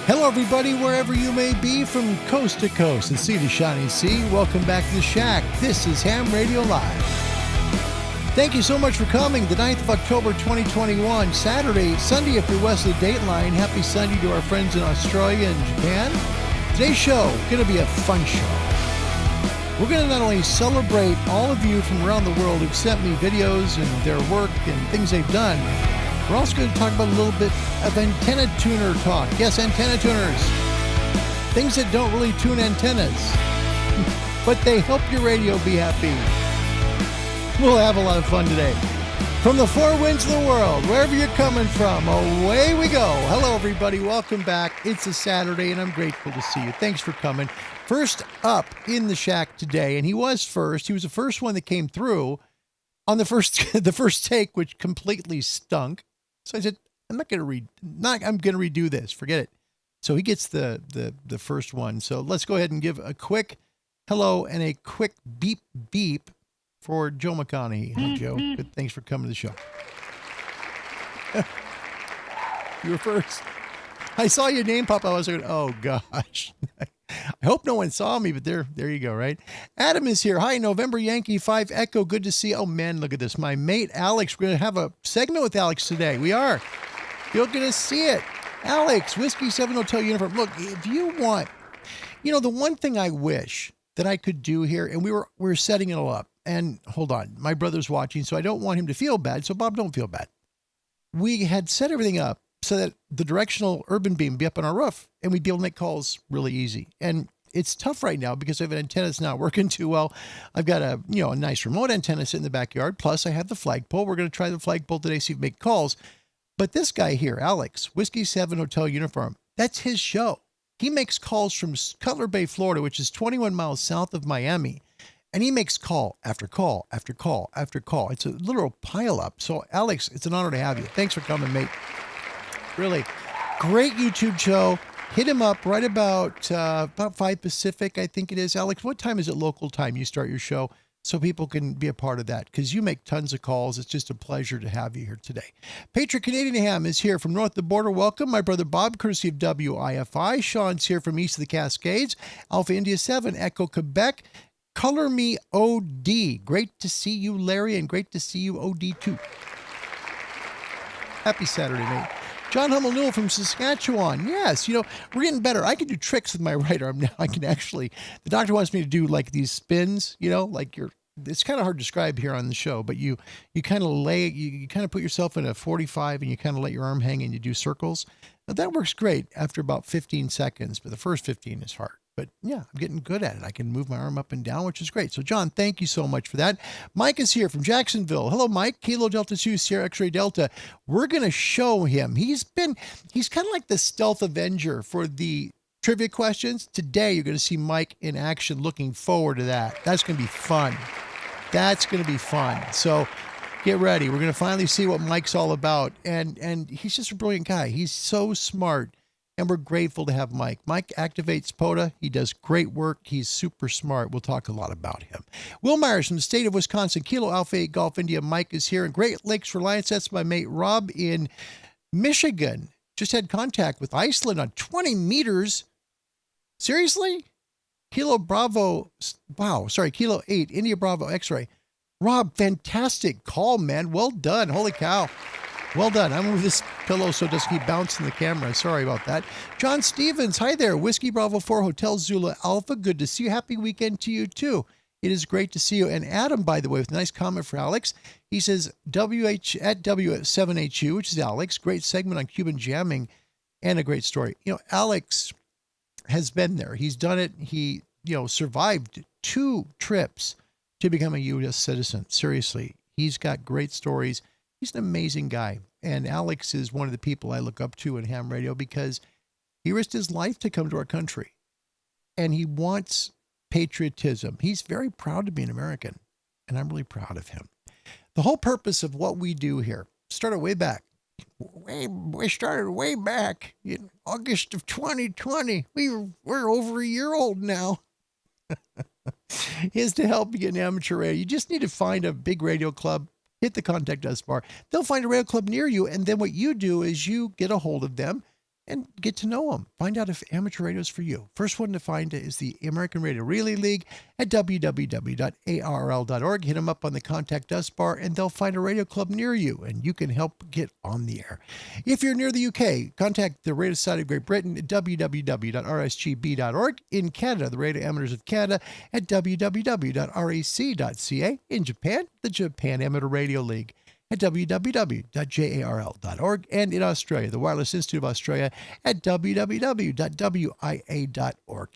Hello, everybody, wherever you may be, from coast to coast and sea to shining sea. Welcome back to the Shack. This is Ham Radio Live. Thank you so much for coming. The 9th of October, 2021, Sunday if you're west of the dateline. Happy Sunday to our friends in Australia and Japan. Today's show, going to be a fun show. We're going to not only celebrate all of you from around the world who've sent me videos and their work and things they've done. We're also going to talk about a little bit of antenna tuner talk. Yes, antenna tuners. Things that don't really tune antennas, but they help your radio be happy. We'll have a lot of fun today. From the four winds of the world, wherever you're coming from, away we go. Hello, everybody. Welcome back. It's a Saturday, and I'm grateful to see you. Thanks for coming. First up in the Shack today, and he was first. He was the first one that came through on the first take, which completely stunk. So I said, I'm going to redo this. Forget it. So he gets the first one. So let's go ahead and give a quick hello and a quick beep beep for Joe McConaughey. Hi, Joe. Good. Thanks for coming to the show. You were first. I saw your name pop up. I was like, oh gosh. I hope no one saw me, but there you go, right? Adam is here. Hi, November Yankee 5 Echo. Good to see you. Oh, man, look at this. My mate, Alex. We're going to have a segment with Alex today. We are. You're going to see it. Alex, Whiskey 7 Hotel Uniform. Look, if you want, the one thing I wish that I could do here, and we were setting it all up. And hold on, my brother's watching, so I don't want him to feel bad. So, Bob, don't feel bad. We had set everything up so that the directional urban beam would be up on our roof and we'd be able to make calls really easy. And it's tough right now because I have an antenna that's not working too well. I've got a nice remote antenna sitting in the backyard. Plus I have the flagpole. We're going to try the flagpole today, see if we make calls. But this guy here, Alex, Whiskey 7 Hotel Uniform, that's his show. He makes calls from Cutler Bay, Florida, which is 21 miles south of Miami. And he makes call after call after call after call. It's a literal pileup. So Alex, it's an honor to have you. Thanks for coming, mate. Really great YouTube show. Hit him up right about 5 Pacific, I think it is. Alex, what time is it local time you start your show so people can be a part of that? Because you make tons of calls. It's just a pleasure to have you here today. Patriot Canadian Ham is here from north of the border. Welcome. My brother Bob, courtesy of WIFI. Sean's here from east of the Cascades. Alpha India 7, Echo Quebec. Color Me OD. Great to see you, Larry, and great to see you, OD, too. Happy Saturday, mate. John Hummel Newell from Saskatchewan. Yes, we're getting better. I can do tricks with my right arm now. I can actually, the doctor wants me to do like these spins, it's kind of hard to describe here on the show, but you kind of you kind of put yourself in a 45 and you kind of let your arm hang and you do circles. Now that works great after about 15 seconds, but the first 15 is hard. But yeah, I'm getting good at it. I can move my arm up and down, which is great. So John, thank you so much for that. Mike is here from Jacksonville. Hello, Mike. Kilo Delta 2, Sierra X-Ray Delta. We're going to show him. He's kind of like the stealth avenger for the trivia questions. Today, you're going to see Mike in action. Looking forward to that. That's going to be fun. So get ready. We're going to finally see what Mike's all about. And he's just a brilliant guy. He's so smart. And we're grateful to have Mike. Mike activates POTA. He does great work. He's super smart. We'll talk a lot about him. Will Myers from the state of Wisconsin. Kilo Alpha 8 Golf India. Mike is here. And Great Lakes Reliance. That's my mate Rob in Michigan. Just had contact with Iceland on 20 meters. Seriously? Kilo 8 India Bravo X-Ray. Rob, fantastic call, man. Well done. Holy cow. Well done. I'm with this pillow so it doesn't keep bouncing the camera. Sorry about that. John Stevens, hi there. Whiskey Bravo 4 Hotel Zula Alpha. Good to see you. Happy weekend to you too. It is great to see you. And Adam, by the way, with a nice comment for Alex. He says W7HU, which is Alex. Great segment on Cuban jamming and a great story. Alex has been there. He's done it. He, survived 2 trips to become a U.S. citizen. Seriously, he's got great stories. He's an amazing guy. And Alex is one of the people I look up to in ham radio because he risked his life to come to our country. And he wants patriotism. He's very proud to be an American. And I'm really proud of him. The whole purpose of what we do here started way back. We started way back in August of 2020. We're over a year old now. Is to help you get an amateur radio. You just need to find a big radio club, hit the contact us bar. They'll find a radio club near you, and then what you do is you get a hold of them and get to know them. Find out if amateur radio is for you. First one to find is the American Radio Relay League at www.arrl.org. Hit them up on the Contact Us bar, and they'll find a radio club near you, and you can help get on the air. If you're near the UK, contact the Radio Society of Great Britain at www.rsgb.org. In Canada, the Radio Amateurs of Canada at www.rac.ca. In Japan, the Japan Amateur Radio League at www.jarl.org, and in Australia, the Wireless Institute of Australia at www.wia.org.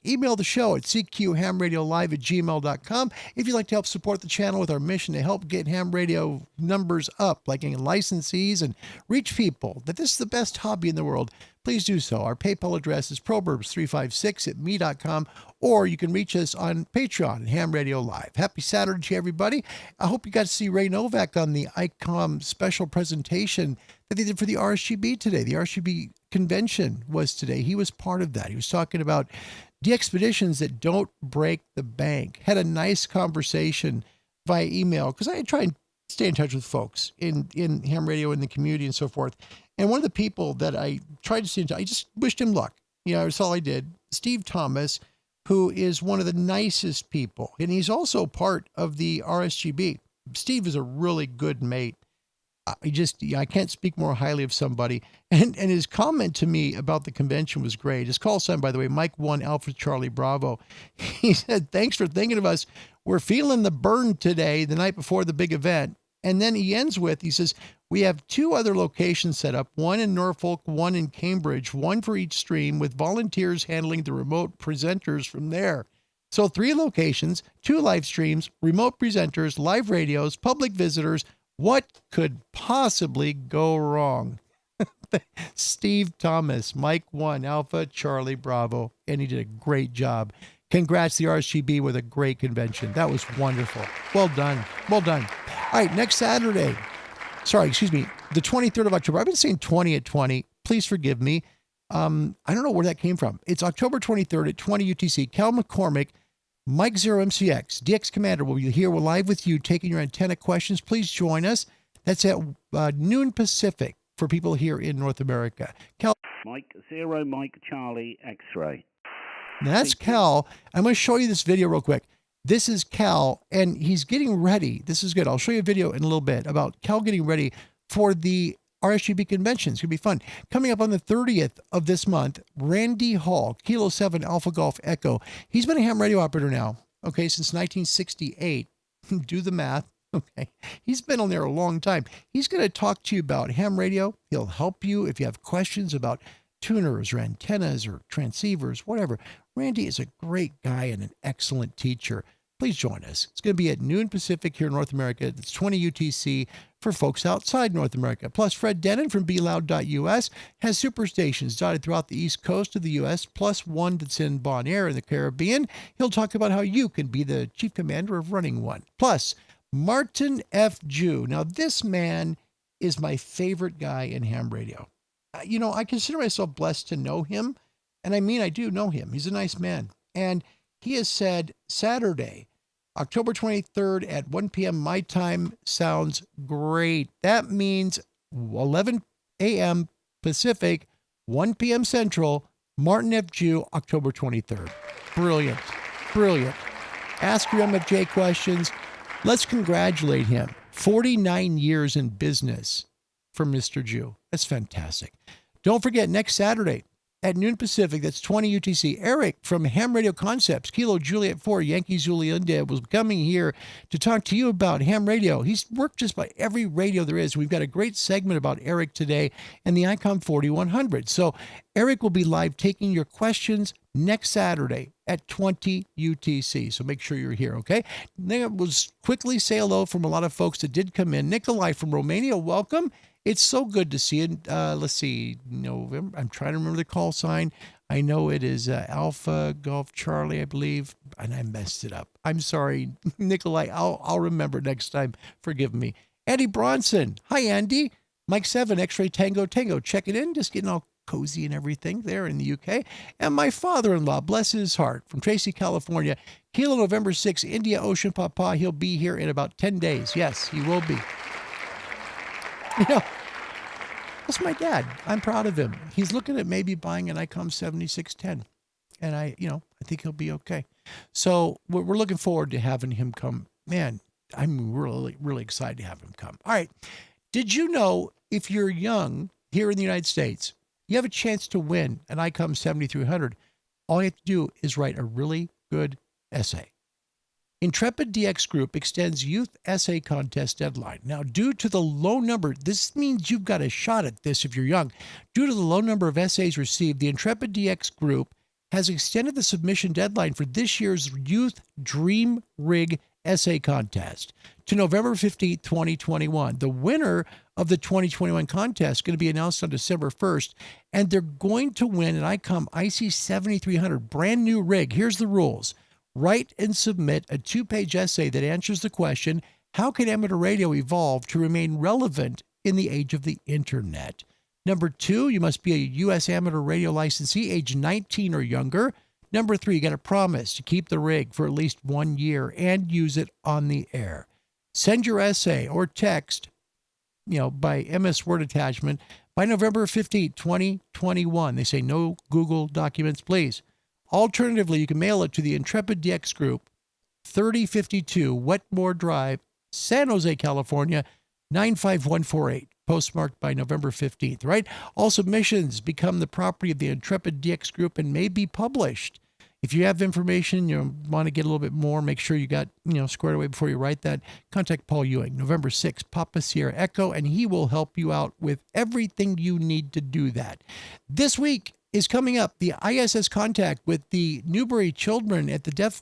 Email the show at cqhamradiolive@gmail.com if you'd like to help support the channel with our mission to help get ham radio numbers up, like getting licensees and reach people that this is the best hobby in the world. Please do so. Our PayPal address is proverbs356@me.com, or you can reach us on Patreon at Ham Radio Live. Happy Saturday to everybody. I hope you got to see Ray Novak on the Icom special presentation that they did for the RSGB today. The RSGB convention was today. He was part of that. He was talking about the expeditions that don't break the bank. Had a nice conversation via email, because I try and stay in touch with folks in ham radio in the community and so forth. And one of the people that I tried to stay in touch, I just wished him luck. You know, that's all I did. Steve Thomas, who is one of the nicest people, and he's also part of the RSGB. Steve is a really good mate. I can't speak more highly of somebody. And his comment to me about the convention was great. His call sign, by the way, Mike 1 Alpha Charlie Bravo. He said, "Thanks for thinking of us. We're feeling the burn today, the night before the big event." And then he ends with, he says, "We have 2 other locations set up, one in Norfolk, one in Cambridge, one for each stream, with volunteers handling the remote presenters from there. So 3 locations, 2 live streams, remote presenters, live radios, public visitors. What could possibly go wrong?" Steve Thomas, Mike 1 Alpha Charlie Bravo, and he did a great job. Congrats to the RSGB with a great convention. That was wonderful. Well done. Well done. All right, next Saturday. The 23rd of October. I've been saying 20 at 20. Please forgive me. I don't know where that came from. It's October 23rd at 20 UTC. Cal McCormick, Mike 0 MCX, DX Commander will be here. We're live with you, taking your antenna questions. Please join us. That's at noon Pacific for people here in North America. Cal. Mike 0 Mike Charlie X-ray. Now that's Cal. I'm going to show you this video real quick. This is Cal, and he's getting ready. This is good. I'll show you a video in a little bit about Cal getting ready for the RSGB convention. It's going to be fun. Coming up on the 30th of this month, Randy Hall, Kilo 7 Alpha Golf Echo. He's been a ham radio operator now, okay, since 1968. Do the math. Okay. He's been on there a long time. He's going to talk to you about ham radio. He'll help you if you have questions about tuners or antennas or transceivers, whatever. Randy is a great guy and an excellent teacher. Please join us. It's going to be at noon Pacific here in North America. It's 20 UTC for folks outside North America. Plus, Fred Denon from BeLoud.us has superstations dotted throughout the east coast of the U.S., plus one that's in Bon Air in the Caribbean. He'll talk about how you can be the chief commander of running one. Plus, Martin F. Jew. Now, this man is my favorite guy in ham radio. You know, I consider myself blessed to know him. And I mean, I do know him. He's a nice man. And he has said Saturday, October 23rd at 1 p.m. my time sounds great. That means 11 a.m. Pacific, 1 p.m. Central, Martin F. Jew, October 23rd. Brilliant. Brilliant. Ask your MFJ questions. Let's congratulate him. 49 years in business for Mr. Jew. That's fantastic. Don't forget, next Saturday at noon Pacific, that's 20 UTC, Eric from Ham Radio Concepts, Kilo Juliet 4, Yankee Zulu India, was coming here to talk to you about ham radio. He's worked just by every radio there is. We've got a great segment about Eric today and the Icom 4100. So Eric will be live taking your questions next Saturday at 20 UTC. So make sure you're here, okay? Then we'll quickly say hello from a lot of folks that did come in. Nikolai from Romania, welcome. It's so good to see you. Let's see, November. I'm trying to remember the call sign. I know it is Alpha Golf Charlie, I believe, and I messed it up. I'm sorry, Nikolai. I'll remember next time. Forgive me. Andy Bronson. Hi, Andy. Mike 7, X-Ray Tango Tango. Checking in, just getting all cozy and everything there in the UK. And my father-in-law, bless his heart, from Tracy, California. Kilo November 6, India Ocean Papa. He'll be here in about 10 days. Yes, he will be. You know, that's my dad. I'm proud of him. He's looking at maybe buying an Icom 7610. And I think he'll be okay. So we're looking forward to having him come. Man, I'm really, really excited to have him come. All right. Did you know if you're young here in the United States, you have a chance to win an Icom 7300? All you have to do is write a really good essay. Intrepid DX Group extends youth essay contest deadline. Now, due to the low number, this means you've got a shot at this if you're young. Due to the low number of essays received, the Intrepid DX Group has extended the submission deadline for this year's Youth Dream Rig Essay Contest to November 15th, 2021. The winner of the 2021 contest is going to be announced on December 1st, and they're going to win an Icom IC 7300 brand new rig. Here's the rules. Write and submit a 2-page essay that answers the question, how can amateur radio evolve to remain relevant in the age of the internet? Number 2, you must be a U.S. amateur radio licensee, age 19 or younger. Number 3, you got to promise to keep the rig for at least 1 year and use it on the air. Send your essay or text, by MS Word attachment by November 15, 2021. They say no Google documents, please. Alternatively, you can mail it to the Intrepid DX Group, 3052 Wetmore Drive, San Jose, California, 95148. Postmarked by November 15th, right? All submissions become the property of the Intrepid DX Group and may be published. If you have information, you want to get a little bit more, make sure you got, squared away before you write that, contact Paul Ewing, November 6th, Papa Sierra Echo, and he will help you out with everything you need to do that. This week is coming up, the ISS contact with the Newbury children at the deaf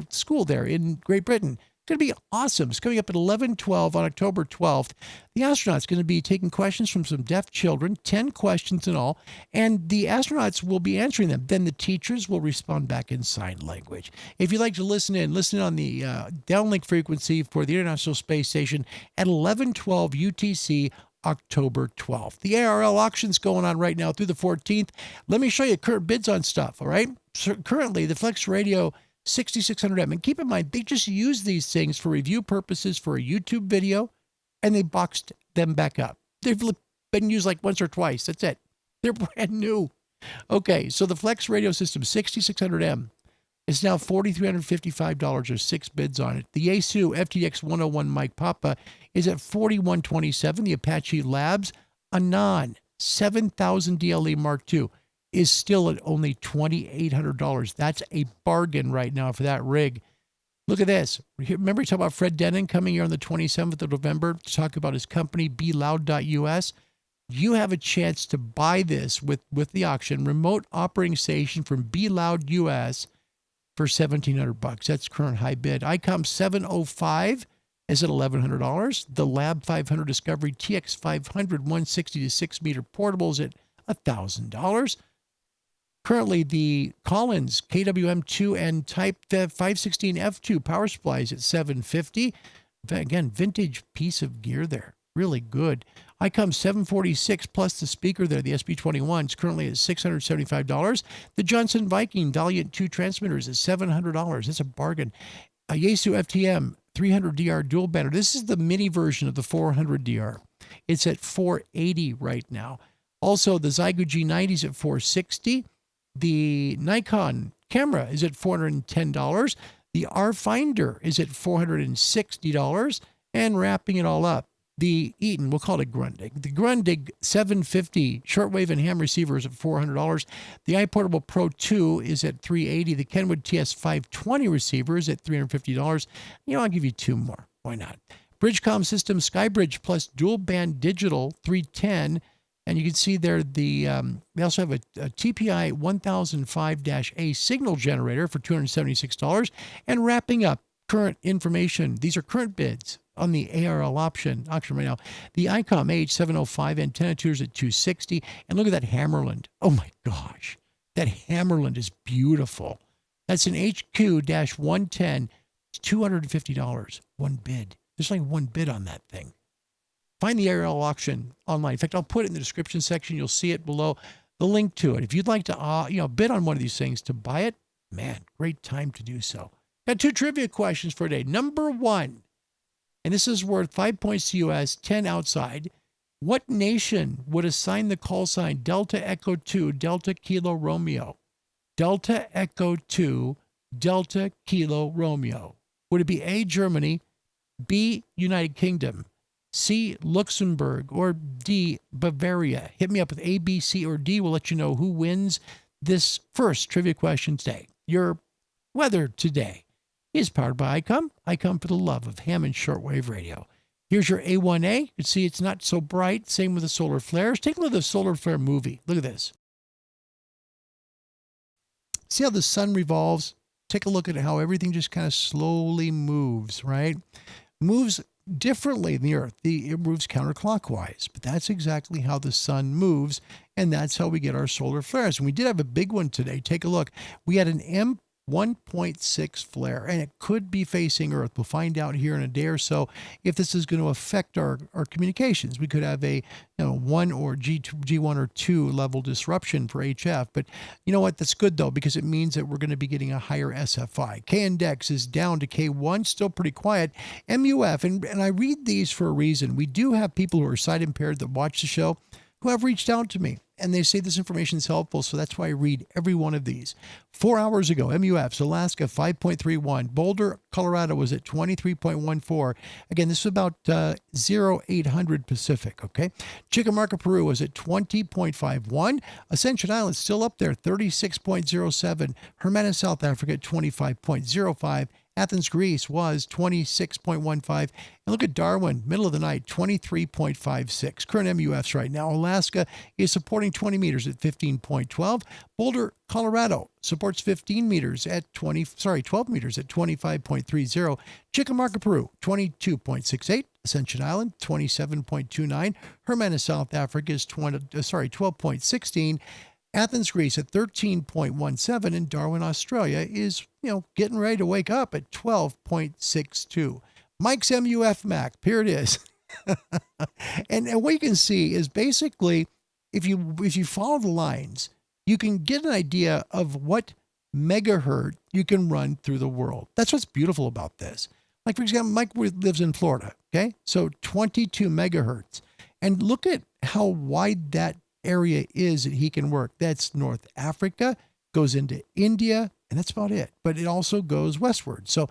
school there in Great Britain. It's going to be awesome. It's coming up at 11:12 on October 12th. The astronauts going to be taking questions from some deaf children, 10 questions in all, and the astronauts will be answering them. Then the teachers will respond back in sign language. If you'd like to listen in on the downlink frequency for the International Space Station at 11:12 UTC, October 12th. The Arrl auction's going on right now through the 14th. Let me show you current bids on stuff, all right? So currently, the Flex Radio 6600M. And keep in mind, they just use these things for review purposes for a YouTube video, and they boxed them back up. They've been used like once or twice. That's it. They're brand new. Okay, so the Flex Radio System 6600M is now $4,355 or 6 bids on it. The Yaesu FTX 101 Mike Papa is at $4,127. The Apache Labs Anon 7000 DLE Mark II is still at only $2,800. That's a bargain right now for that rig. Look at this. Remember we talked about Fred Denon coming here on the 27th of November to talk about his company, BeLoud.us. You have a chance to buy this with the auction, remote operating station from BeLoud.us for $1,700. That's current high bid. Icom 705 is at $1,100. The Lab 500 Discovery TX 500 160 to 6 meter portables at $1,000. Currently, the Collins KWM2 and Type 516F2 power supplies at $750. Again, vintage piece of gear there. Really good. Icom 746 plus the speaker there, the SB21, is currently at $675. The Johnson Viking Valiant 2 transmitters is $700. That's a bargain. A Yaesu FTM 300DR dual banner. This is the mini version of the 400DR. It's at $480 right now. Also, the Zygo G90 is at $460. The Nikon camera is at $410. The R Finder is at $460. And wrapping it all up, the Eaton, we'll call it Grundig. The Grundig 750 shortwave and ham receiver is at $400. The iPortable Pro 2 is at $380. The Kenwood TS 520 receiver is at $350. I'll give you 2 more. Why not? Bridgecom System Skybridge plus dual band digital 310. And you can see there they also have a TPI 1005-A signal generator for $276. And wrapping up current information, these are current bids on the Arrl auction right now. The Icom AH705 antenna tuners at $260. And look at that Hammerland. Oh my gosh, that Hammerland is beautiful. That's an HQ-110, $250. One bid. There's only one bid on that thing. Find the Arrl auction online. In fact, I'll put it in the description section. You'll see it below, the link to it. If you'd like to, bid on one of these things to buy it, man, great time to do so. Got 2 trivia questions for today. Number 1, and this is worth 5 points to US, 10 outside. What nation would assign the call sign Delta Echo 2 Delta Kilo Romeo? Delta Echo 2 Delta Kilo Romeo. Would it be A, Germany, B, United Kingdom, C, Luxembourg, or D, Bavaria? Hit me up with A, B, C, or D. We'll let you know who wins this first trivia question today. Your weather today is powered by Icom. Icom for the love of ham and shortwave radio. Here's your A1A. You can see it's not so bright. Same with the solar flares. Take a look at the solar flare movie. Look at this. See how the sun revolves? Take a look at how everything just kind of slowly moves, right? Moves differently than the Earth. It moves counterclockwise, but that's exactly how the sun moves, and that's how we get our solar flares. And we did have a big one today. Take a look. We had an M1.6 flare, and it could be facing Earth. We'll find out here in a day or so if this is going to affect our communications. We could have a 1 or G1 or 2 level disruption for HF. But you know what? That's good, though, because it means that we're going to be getting a higher SFI. K-index is down to K1, still pretty quiet. MUF, and I read these for a reason. We do have people who are sight impaired that watch the show who have reached out to me, and they say this information is helpful, so that's why I read every one of these. 4 hours ago, MUFs, Alaska 5.31, Boulder, Colorado was at 23.14. Again, this is about 0800 Pacific, okay? Chickamauga, Peru was at 20.51. Ascension Island still up there, 36.07. Hermana, South Africa at 25.05. Athens, Greece was 26.15. And look at Darwin, middle of the night, 23.56. Current MUFs right now. Alaska is supporting 20 meters at 15.12. Boulder, Colorado supports 12 meters at 25.30. Chickamauga, Peru, 22.68. Ascension Island, 27.29. Hermana, South Africa is 12.16. Athens, Greece at 13.17, and Darwin, Australia is, getting ready to wake up at 12.62. Mike's MUF Mac, here it is. and what you can see is basically, if you follow the lines, you can get an idea of what megahertz you can run through the world. That's what's beautiful about this. Like, for example, Mike lives in Florida, okay? So 22 megahertz. And look at how wide that area is that he can work. That's North Africa, goes into India, and that's about it. But it also goes westward. So,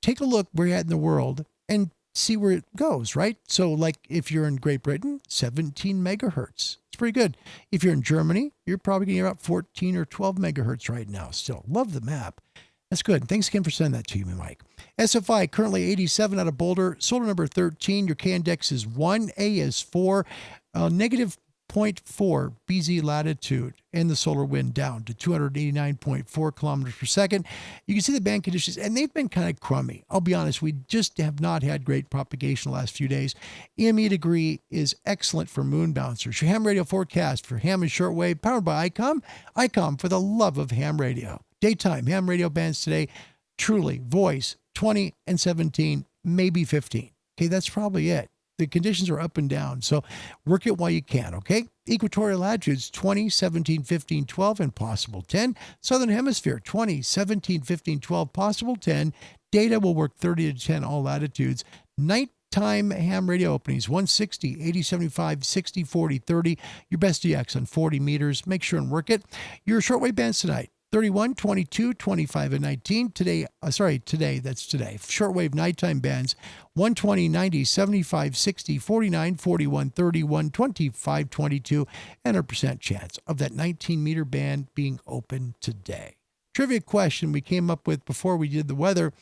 take a look where you're at in the world and see where it goes, right? So like if you're in Great Britain, 17 megahertz. It's pretty good. If you're in Germany, you're probably getting about 14 or 12 megahertz right now still. Love the map. That's good. Thanks again for sending that to me, Mike. SFI currently 87 out of Boulder. Solar number 13. Your K-index is 1. A is 4. Negative 0.4 BZ latitude, and the solar wind down to 289.4 kilometers per second. You can see the band conditions, and they've been kind of crummy. I'll be honest, we just have not had great propagation the last few days. EME degree is excellent for moon bouncers. Your ham radio forecast for ham and shortwave, powered by Icom. Icom for the love of ham radio. Daytime ham radio bands today, truly, voice, 20 and 17, maybe 15. Okay, that's probably it. The conditions are up and down, so work it while you can, okay? Equatorial latitudes, 20, 17, 15, 12, and possible 10. Southern Hemisphere, 20, 17, 15, 12, possible 10. Data will work 30 to 10, all latitudes. Nighttime ham radio openings, 160, 80, 75, 60, 40, 30. Your best DX on 40 meters. Make sure and work it. Your shortwave bands tonight. 31, 22, 25, and 19. Today, that's today. Shortwave nighttime bands, 120, 90, 75, 60, 49, 41, 31, 25, 22, and a percent chance of that 19-meter band being open today. Trivia question we came up with before we did the weather.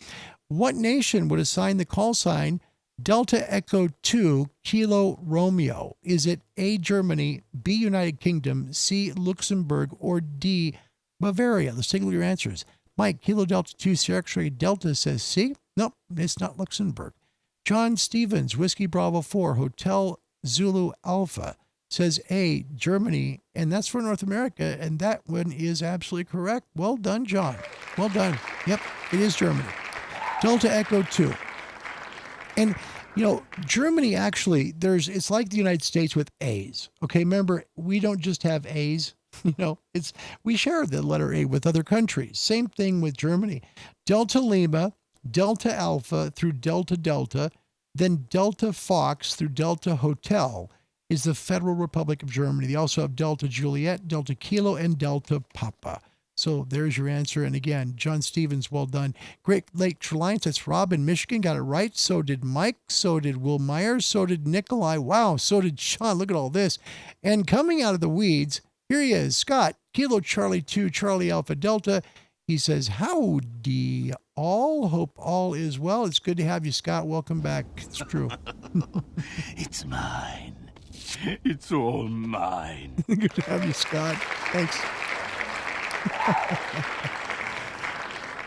What nation would assign the call sign Delta Echo 2 Kilo Romeo? Is it A, Germany, B, United Kingdom, C, Luxembourg, or D, Bavaria? Let's take a look at your answers. Mike, Kilo Delta 2 Sierra X-ray Delta says C. Nope, it's not Luxembourg. John Stevens, Whiskey Bravo 4, Hotel Zulu Alpha, says A, Germany, and that's for North America, and that one is absolutely correct. Well done, John. Well done. Yep, it is Germany. Delta Echo 2. And, Germany actually, it's like the United States with A's. Okay, remember, we don't just have A's. We share the letter A with other countries. Same thing with Germany. Delta Lima, Delta Alpha through Delta Delta, then Delta Fox through Delta Hotel, is the Federal Republic of Germany. They also have Delta Juliet, Delta Kilo, and Delta Papa. So there's your answer. And again, John Stevens, well done. Great Lakes Alliance, that's Rob in Michigan, got it right. So did Mike. So did Will Myers. So did Nikolai. Wow. So did Sean. Look at all this. And coming out of the weeds, here he is, Scott, Kilo Charlie 2, Charlie Alpha Delta. He says, howdy all. Hope all is well. It's good to have you, Scott. Welcome back. It's true. It's mine. It's all mine. Good to have you, Scott. Thanks.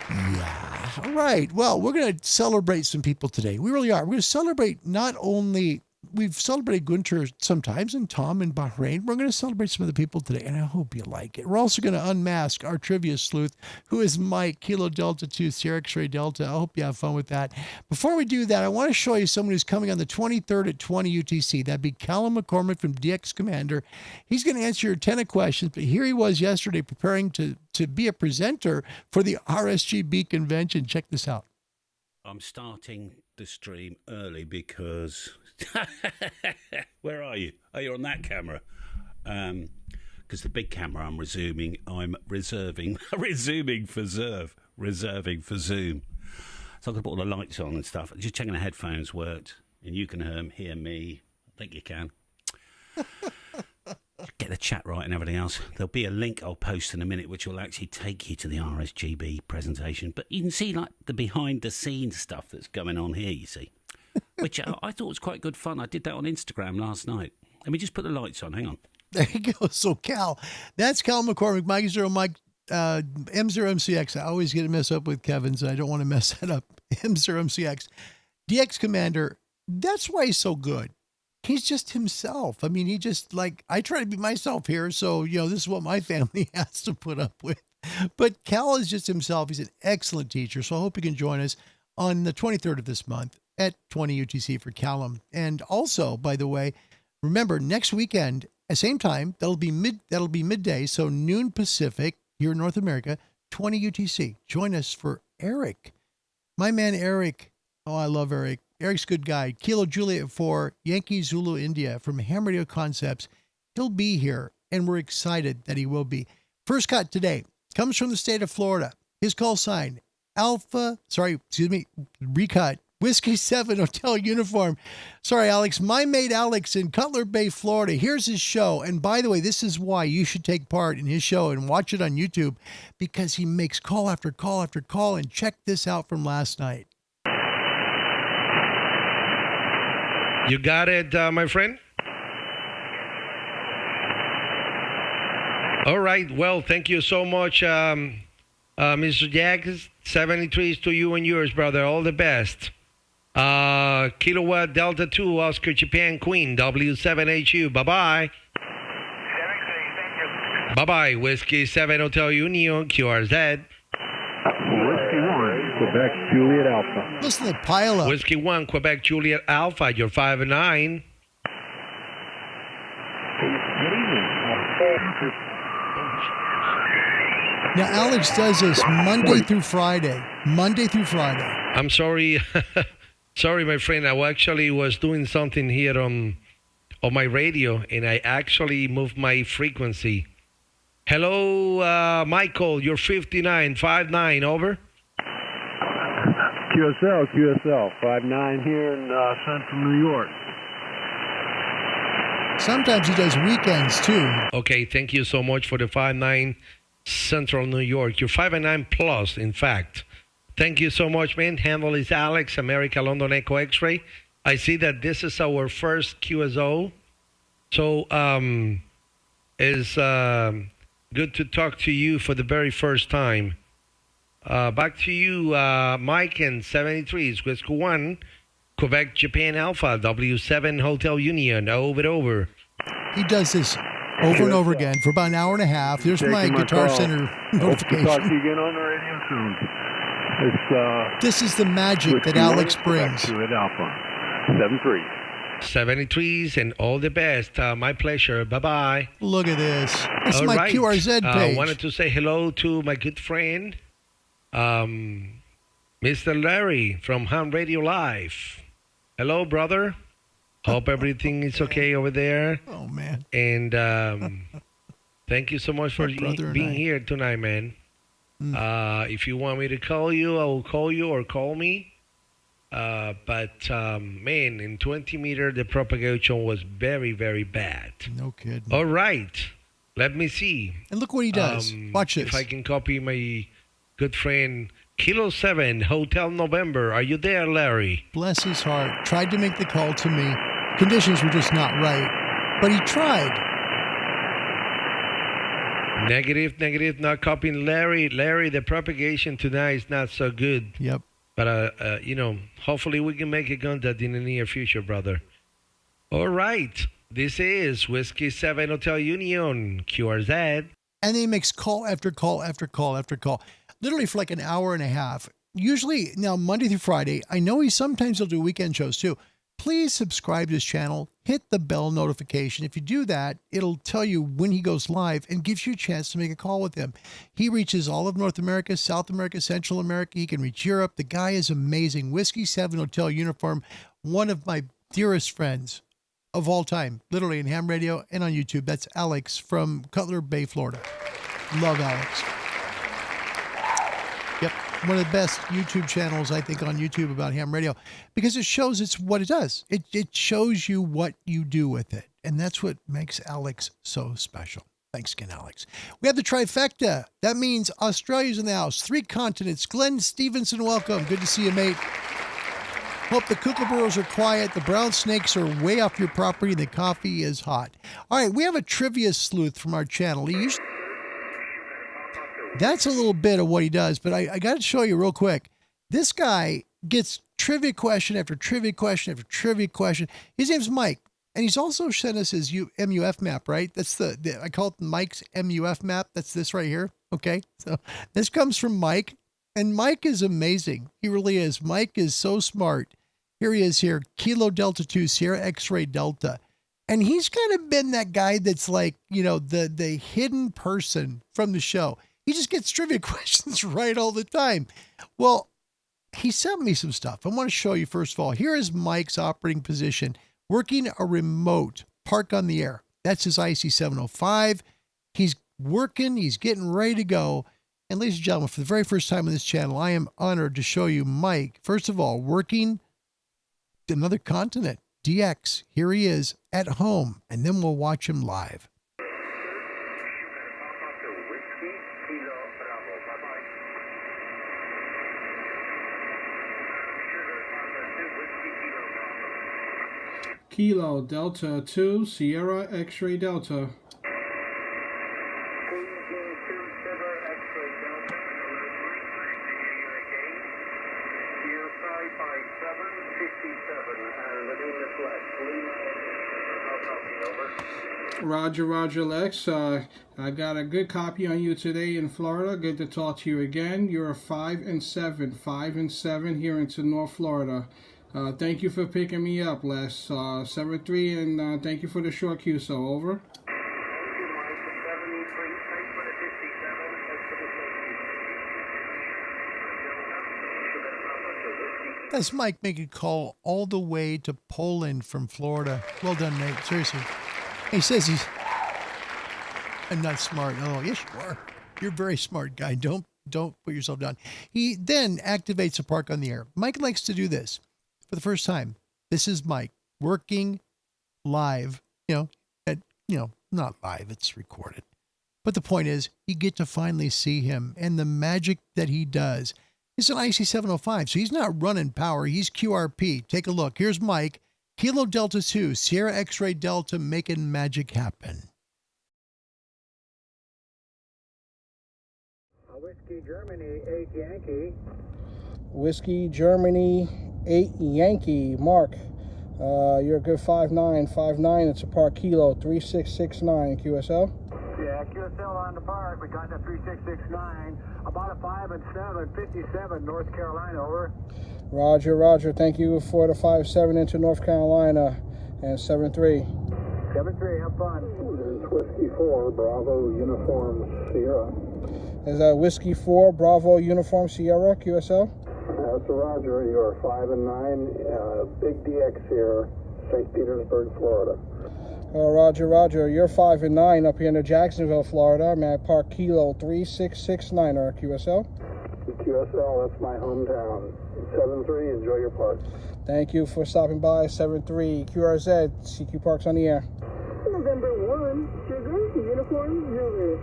Yeah. All right. Well, we're going to celebrate some people today. We really are. We're going to celebrate not only, we've celebrated Gunter sometimes and Tom in Bahrain. We're going to celebrate some of the people today, and I hope you like it. We're also going to unmask our trivia sleuth, who is Mike, Kilo Delta 2, Sierra X-Ray Delta. I hope you have fun with that. Before we do that, I want to show you someone who's coming on the 23rd at 20 UTC. That'd be Callum McCormick from DX Commander. He's going to answer your 10 questions, but here he was yesterday preparing to be a presenter for the RSGB convention. Check this out. I'm starting the stream early because... Where are you? Oh, you're on that camera. Because the big camera I'm reserving for Zoom. So I can put all the lights on and stuff. Just checking the headphones worked. And you can hear me. I think you can. Get the chat right and everything else. There'll be a link I'll post in a minute which will actually take you to the RSGB presentation. But you can see like the behind the scenes stuff that's going on here, you see. Which I thought was quite good fun. I did that on Instagram last night. Let me just put the lights on. Hang on. There you go. So Cal, that's Cal McCormick, Mike Zero, Mike M0MCX. I always get to mess up with Kevin's, and I don't want to mess that up. M0MCX. DX Commander, that's why he's so good. He's just himself. I mean, he just I try to be myself here. So, this is what my family has to put up with. But Cal is just himself. He's an excellent teacher. So I hope you can join us on the 23rd of this month at 20 UTC for Callum. And also, by the way, remember next weekend at same time, that'll be midday. So noon Pacific here in North America, 20 UTC. Join us for Eric, my man, Eric. Oh, I love Eric. Eric's a good guy. Kilo Juliet for Yankee Zulu India from Ham Radio Concepts. He'll be here, and we're excited that he will be. First cut today comes from the state of Florida. His call sign, recut, Whiskey 7 Hotel Uniform. Sorry, Alex. My mate Alex in Cutler Bay, Florida. Here's his show. And by the way, this is why you should take part in his show and watch it on YouTube, because he makes call after call after call. And check this out from last night. You got it, my friend? All right. Well, thank you so much, Mr. Jack. 73 is to you and yours, brother. All the best. Kilowatt Delta 2, Oscar Japan Queen, W7HU. Bye-bye. Thank you. Bye-bye. Whiskey 7 Hotel Union, QRZ. Whiskey 1, Quebec Juliet Alpha. Listen to the pile up. Whiskey 1, Quebec Juliet Alpha, you're 5 and 9. Now, Alex does this Monday through Friday. I'm sorry. Sorry, my friend. I actually was doing something here on my radio, and I actually moved my frequency. Hello, Michael. You're 59, 5'9", over. QSL, 5'9" here in central New York. Sometimes he does weekends, too. Okay, thank you so much for the 5'9", central New York. You're 5'9" plus, in fact. Thank you so much, man. Handle is Alex, America London Echo X-Ray. I see that this is our first QSO. So, it's good to talk to you for the very first time. Back to you, Mike, and 73 is Whiskey 1, Quebec, Japan Alpha, W7 Hotel Union, over. He does this over and over again for about an hour and a half. There's my Guitar Center notification. Hope to talk to you again on the radio soon. This is the magic that Alex brings. Juliet Alpha, 73. 73s and all the best. My pleasure. Bye-bye. Look at this. This is all my right. QRZ page. I wanted to say hello to my good friend, Mr. Larry from Ham Radio Live. Hello, brother. Hope everything is okay over there. Oh, man. And thank you so much for being here tonight, man. If you want me to call you, I will call you or call me. But man, in 20 meter, the propagation was very, very bad. No kidding. All right. Let me see. And look what he does. Watch this. If I can copy my good friend Kilo 7, Hotel November. Are you there, Larry? Bless his heart. Tried to make the call to me. Conditions were just not right. But he tried. Negative, not copying Larry. Larry, the propagation tonight is not so good. Yep. But, hopefully we can make a contact in the near future, brother. All right. This is Whiskey 7 Hotel Union, QRZ. And he makes call after call after call after call, literally for like an hour and a half. Usually, now Monday through Friday, I know sometimes he'll do weekend shows too. Please subscribe to his channel, hit the bell notification. If you do that, it'll tell you when he goes live and gives you a chance to make a call with him. He reaches all of North America, South America, Central America. He can reach Europe. The guy is amazing. Whiskey 7 Hotel Uniform, one of my dearest friends of all time, literally in ham radio and on YouTube. That's Alex from Cutler Bay, Florida. Love Alex. Yep. One of the best YouTube channels, I think, on YouTube about ham radio, because it shows it's what it does. It shows you what you do with it. And that's what makes Alex so special. Thanks again, Alex. We have the trifecta. That means Australia's in the house. 3 continents. Glenn Stevenson, welcome. Good to see you, mate. Hope the kookaburras are quiet. The brown snakes are way off your property. The coffee is hot. All right, we have a trivia sleuth from our channel. That's a little bit of what he does, but I got to show you real quick. This guy gets trivia question after trivia question after trivia question. His name's Mike, and he's also sent us his MUF map, right? That's I call it Mike's MUF map. That's this right here. Okay, so this comes from Mike, and Mike is amazing. He really is. Mike is so smart. Here he is here, Kilo Delta 2, Sierra X-Ray Delta. And he's kind of been that guy that's like, the hidden person from the show. He just gets trivia questions right all the time. Well, he sent me some stuff. I want to show you, first of all. Here is Mike's operating position, working a remote park on the air. That's his IC 705. He's working. He's getting ready to go. And ladies and gentlemen, for the very first time on this channel, I am honored to show you Mike, first of all, working another continent, DX. Here he is at home, and then we'll watch him live. Kilo Delta 2, Sierra X-Ray Delta. Roger, Lex. I got a good copy on you today in Florida. Good to talk to you again. You're a 5 and 7 here into North Florida. Thank you for picking me up, Les. 7-3, and thank you for the short QSO. Over. That's Mike making a call all the way to Poland from Florida. Well done, mate. Seriously. He says I'm not smart. Oh, yes, you are. You're a very smart guy. Don't put yourself down. He then activates a park on the air. Mike likes to do this for the first time. This is Mike working live, not live, it's recorded. But the point is, you get to finally see him and the magic that he does. It's an IC 705, so he's not running power. He's QRP. Take a look. Here's Mike, Kilo Delta 2, Sierra X-Ray Delta, making magic happen. Whiskey Germany 8 Yankee. Whiskey Germany 8 Yankee. Mark, you're a good 5'9". It's a par Kilo 3669 QSL. Yeah, QSL on the park. We got the 3669. About a 5 and 7, 57 North Carolina. Over. Roger. Thank you for the 5-7 into North Carolina and 7-3. 7-3. Have fun. This is Whiskey 4 Bravo Uniform Sierra. Is that Whiskey 4 Bravo Uniform Sierra QSL? So Roger, you're 5 and 9. Big DX here. St. Petersburg, Florida. Roger, Roger. You're 5 and 9 up here in Jacksonville, Florida. May I park Kilo 3669er QSL? QSL, that's my hometown. 7-3, enjoy your park. Thank you for stopping by. 7-3 QRZ, CQ Parks on the air. November 1, Sugar, Uniform, Zulu.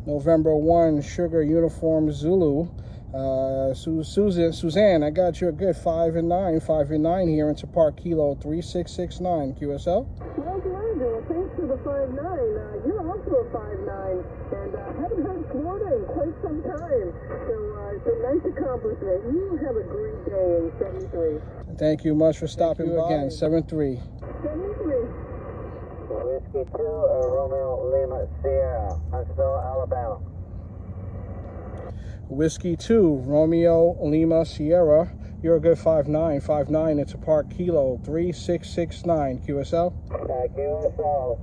November 1, Sugar Uniform Zulu. Suzanne, I got you a good 5 and 9 here into Park Kilo 3669 QSL. Well, thanks for the 5-9. You're also a 5-9, and haven't heard Florida in quite some time. So it's a nice accomplishment. You have a great day in 73. Thank you much for stopping by. Again, 7-3. 73. Whiskey 2, Romeo Lima Sierra, Huntsville, Alabama. Whiskey 2, Romeo Lima Sierra. You're a good 5-9. It's a Park Kilo 3669 QSL. QSL,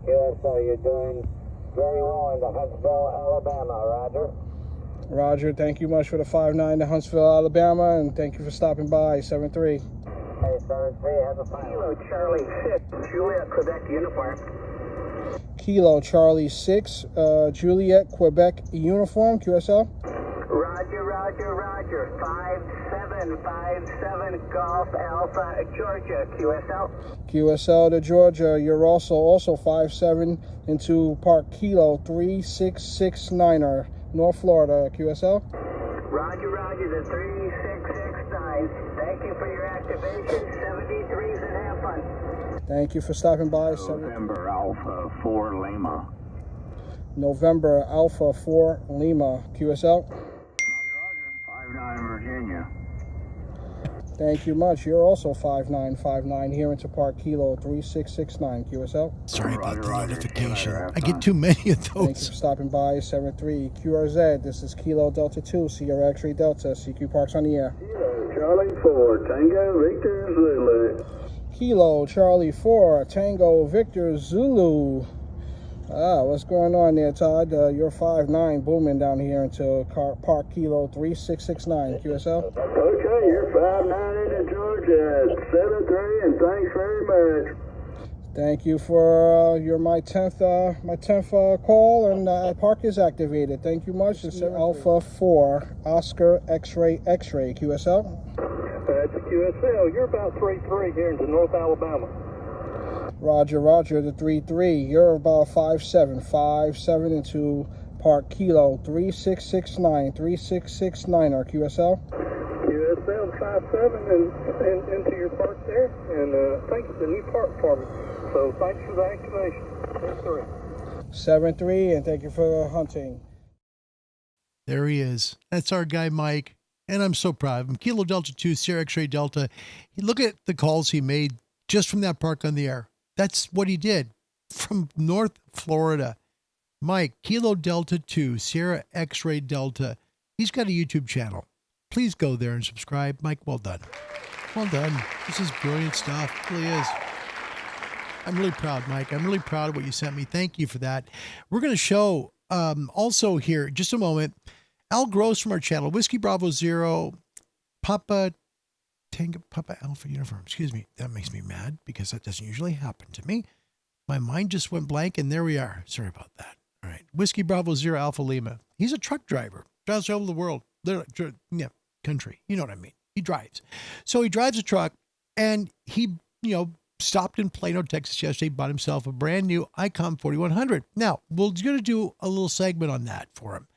you're doing very well into Huntsville, Alabama. Roger. Roger, thank you much for the 5-9 to Huntsville, Alabama, and thank you for stopping by. 7-3. Hey, 7-3, have a fine. Kilo Charlie 6, Juliet, Quebec uniform. Kilo Charlie 6, Juliet, Quebec uniform QSL. Roger. 5757 Golf Alpha Georgia QSL. QSL to Georgia. You're also 5-7 into Park Kilo 3669er, North Florida QSL. Roger, the 3669. Thank you for your activation. 73s and have fun. Thank you for stopping by. November Alpha 4 Lima. November Alpha 4 Lima QSL. Roger. 5-9 Virginia. Thank you much. You're also 5-9 here into Park Kilo 3669 QSL. Sorry about the Roger. notification. Have I fun. get too many of Thank you those. for stopping by. 7-3 QRZ. This is Kilo Delta 2, Sierra X-Ray Delta, CQ Parks on the air. Charlie 4, Tango Victor Zulu. Kilo Charlie 4, Tango Victor Zulu. What's going on there, Todd? You're 5-9 booming down here into Park Kilo 3669 QSL. Okay, you're 5-9 into Georgia at 7-3, and thanks very much. Thank you for my 10th call, and park is activated. Thank you much. It's Alpha 4 Oscar X-Ray QSL. That's a QSL. You're about 3-3 here into North Alabama. Roger, the 3-3. You're about 5-7 into Park Kilo 3669 3669 QSL. QSL 5-7 and into your park there, and thank you for the new park for me. So thanks for the activation. 7-3, and thank you for the hunting. There he is. That's our guy, Mike. And I'm so proud of him. Kilo Delta 2, Sierra X-Ray Delta. Look at the calls he made just from that park on the air. That's what he did from North Florida. Mike, Kilo Delta 2, Sierra X-Ray Delta. He's got a YouTube channel. Please go there and subscribe. Mike, well done. Well done. This is brilliant stuff. It really is. I'm really proud, Mike. I'm really proud of what you sent me. Thank you for that. We're going to show also here, just a moment, Al Gross from our channel, Whiskey Bravo Zero, Papa Alpha Uniform. Excuse me. That makes me mad because that doesn't usually happen to me. My mind just went blank, and there we are. Sorry about that. All right. Whiskey Bravo Zero Alpha Lima. He's a truck driver. Drives all over the world. Yeah, country. You know what I mean. He drives. So he drives a truck, and he, stopped in Plano, Texas yesterday, bought himself a brand new Icom 4100. Now, we're going to do a little segment on that for him.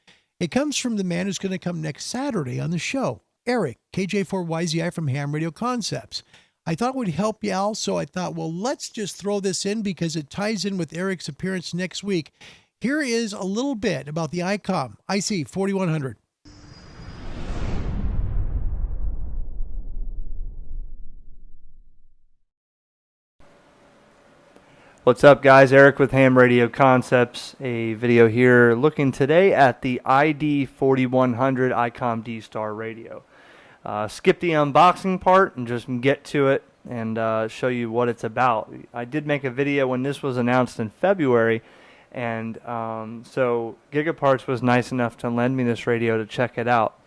It comes from the man who's going to come next Saturday on the show, Eric, KJ4YZI from Ham Radio Concepts. I thought it would help you, Al, so I thought, well, let's just throw this in because it ties in with Eric's appearance next week. Here is a little bit about the Icom IC 4100. What's up, guys? Eric with Ham Radio Concepts. A video here looking today at the ID 4100 Icom D-Star radio. Skip the unboxing part and just get to it and show you what it's about. I did make a video when this was announced in February, and so Gigaparts was nice enough to lend me this radio to check it out.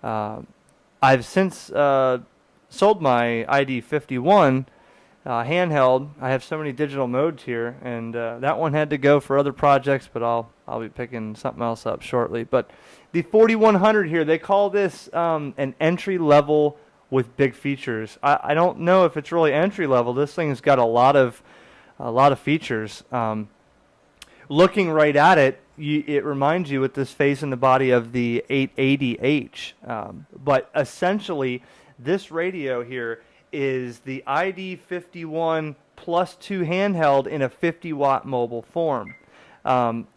I've since sold my ID 51 handheld. I have so many digital modes here, and that one had to go for other projects, but I'll be picking something else up shortly. But the 4100 here, they call this an entry level with big features. I don't know if it's really entry level. This thing's got a lot of features. Looking right at it, it reminds you with this face and the body of the 880H. But essentially, this radio here is the ID51 plus 2 handheld in a 50-watt mobile form.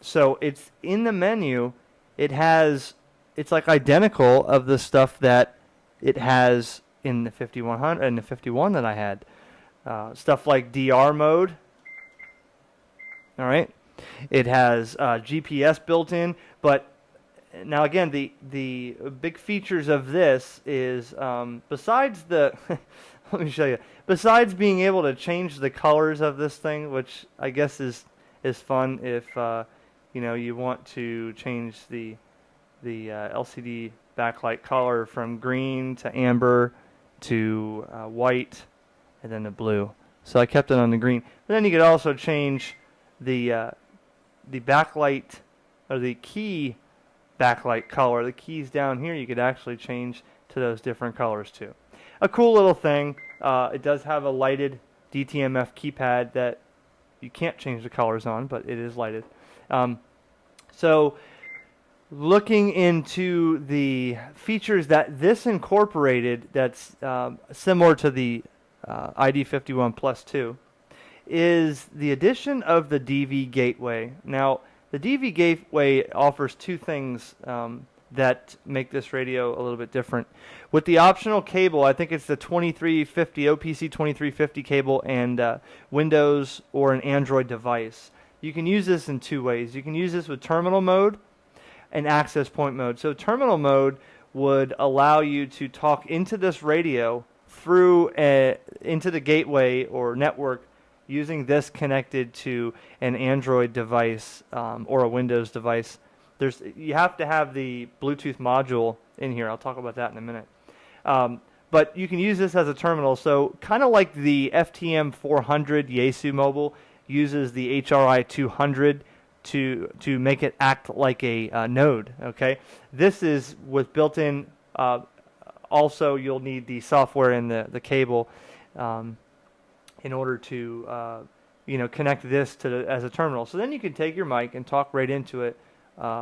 So it's in the menu. It's like identical of the stuff that it has in the 5100 and the 51 that I had. Stuff like DR mode. All right. It has GPS built in, but now again, the big features of this is besides the let me show you. Besides being able to change the colors of this thing, which I guess is fun if you want to change the LCD backlight color from green to amber to white and then to blue. So I kept it on the green. But then you could also change the backlight or the key backlight color. The keys down here you could actually change to those different colors too. A cool little thing. It does have a lighted DTMF keypad that you can't change the colors on, but it is lighted. So looking into the features that this incorporated that's similar to the ID51 Plus 2 is the addition of the DV gateway. Now, the DV gateway offers two things that make this radio a little bit different. With the optional cable, I think it's the 2350, OPC 2350 cable and Windows or an Android device. You can use this in two ways. You can use this with terminal mode and access point mode. So terminal mode would allow you to talk into this radio through into the gateway or network using this connected to an Android device or a Windows device. You have to have the Bluetooth module in here. I'll talk about that in a minute. But you can use this as a terminal. So kind of like the FTM 400 Yaesu Mobile uses the HRI 200 to make it act like a node. Okay, this is with built-in. Also, you'll need the software and the cable in order to connect this as a terminal. So then you can take your mic and talk right into it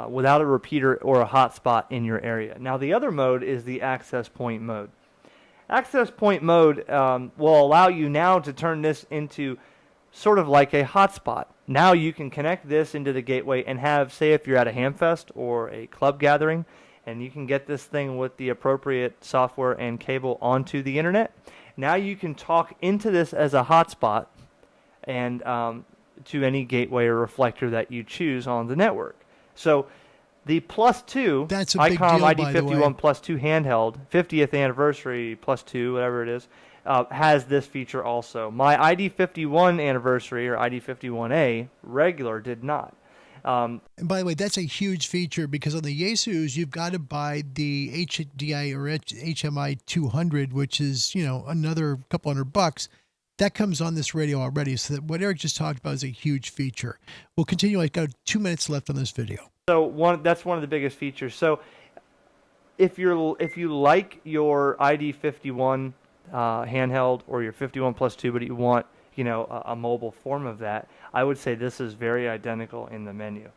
without a repeater or a hotspot in your area. Now the other mode is the access point mode. Access point mode will allow you now to turn this into sort of like a hotspot. Now you can connect this into the gateway and have, say if you're at a Hamfest or a club gathering, and you can get this thing with the appropriate software and cable onto the internet. Now you can talk into this as a hotspot and to any gateway or reflector that you choose on the network. So the Plus 2, That's a big Icom deal, by the way. ID51 Plus 2 handheld, 50th anniversary Plus 2, whatever it is, has this feature also. My ID51 anniversary or ID51A regular did not. And by the way, that's a huge feature because on the Yaesus, you've got to buy the HDI or HMI 200, which is, another couple $100. That comes on this radio already. So that what Eric just talked about is a huge feature. We'll continue. I've got 2 minutes left on this video. So that's one of the biggest features. So if you like your ID51 handheld or your 51 Plus 2, but you want a mobile form of that, I would say this is very identical in the menu.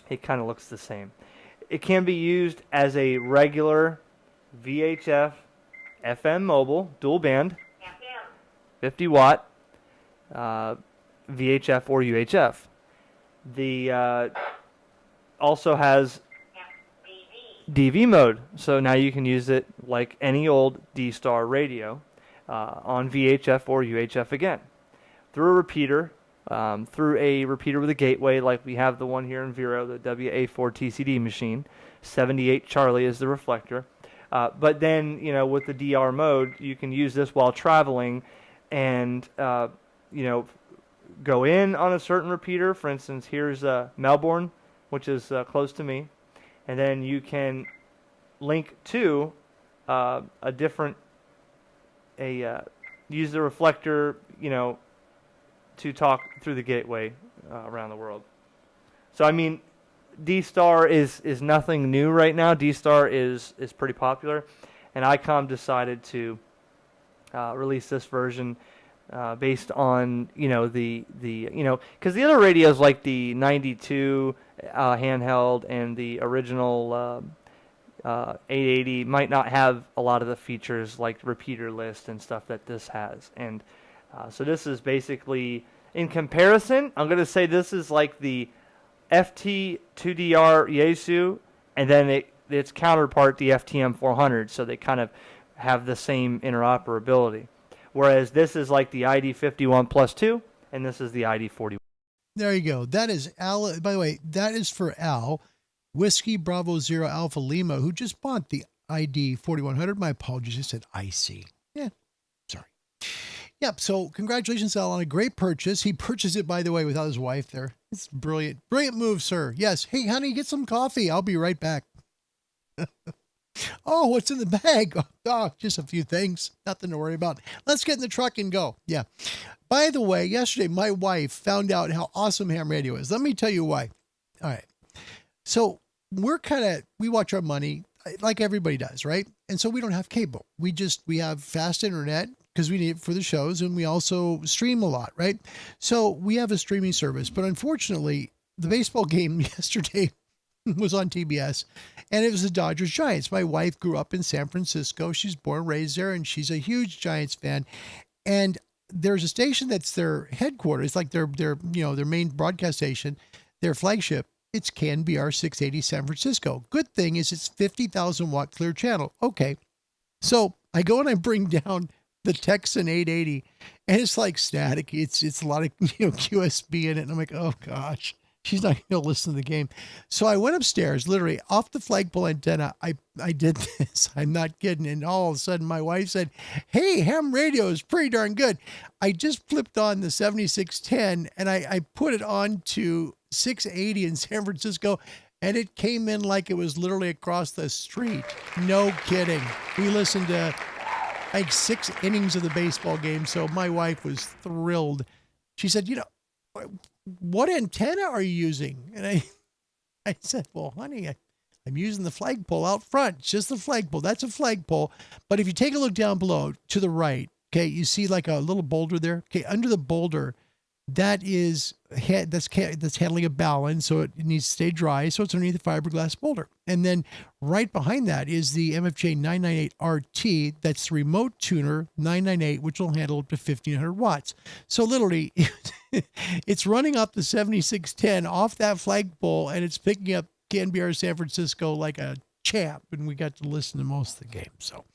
It kind of looks the same. It can be used as a regular VHF FM mobile dual band 50 watt VHF or UHF. The also has DV mode, so now you can use it like any old D-Star radio on VHF or UHF again through a repeater with a gateway like we have the one here in Vero, the WA4 TCD machine. 78 Charlie is the reflector. But then, with the DR mode, you can use this while traveling and, go in on a certain repeater. For instance, here's Melbourne, which is close to me. And then you can link to a use the reflector, to talk through the gateway around the world. So I mean, D-Star is nothing new right now. D-Star is pretty popular, and Icom decided to release this version based on because the other radios like the 92 handheld and the original 880 might not have a lot of the features like repeater list and stuff that this has, and so this is basically, in comparison, I'm going to say this is like the FT2DR Yaesu, and then its counterpart, the FTM 400, so they kind of have the same interoperability. Whereas this is like the ID51 Plus 2, and this is the ID41. There you go. That is Al. By the way, that is for Al, Whiskey Bravo Zero Alpha Lima, who just bought the ID 4100. My apologies. I said IC. Yeah, sorry. Yep. So congratulations, Al, on a great purchase. He purchased it, by the way, without his wife there. It's brilliant. Brilliant move, sir. Yes. Hey, honey, get some coffee. I'll be right back. Oh, what's in the bag? Oh, just a few things. Nothing to worry about. Let's get in the truck and go. Yeah. By the way, yesterday, my wife found out how awesome ham radio is. Let me tell you why. All right. So we watch our money like everybody does, right? And so we don't have cable. We have fast internet because we need it for the shows, and we also stream a lot, right? So we have a streaming service, but unfortunately, the baseball game yesterday was on TBS, and it was the Dodgers Giants. My wife grew up in San Francisco. She's born and raised there, and she's a huge Giants fan. And there's a station that's their headquarters, like their main broadcast station, their flagship. It's KNBR 680 San Francisco. Good thing is it's 50,000 watt clear channel. Okay. So I go and I bring down the Texan 880, and it's like static. It's a lot of QSB in it. And I'm like, oh gosh, she's not going to listen to the game. So I went upstairs, literally off the flagpole antenna. I did this. I'm not kidding. And all of a sudden my wife said, hey, ham radio is pretty darn good. I just flipped on the 7610 and I put it on to 680 in San Francisco, and it came in like it was literally across the street. No kidding. We listened to like 6 innings of the baseball game. So my wife was thrilled. She said, what antenna are you using? And I said, well, honey, I'm using the flagpole out front. It's just the flagpole. That's a flagpole. But if you take a look down below to the right, okay, you see like a little boulder there. Okay, under the boulder, that's handling a balance, so it needs to stay dry. So it's underneath the fiberglass boulder. And then right behind that is the MFJ 998 RT. That's the remote tuner 998, which will handle up to 1,500 watts. So literally, it's running up the 7610 off that flagpole, and it's picking up KNBR San Francisco like a champ, and we got to listen to most of the game. So,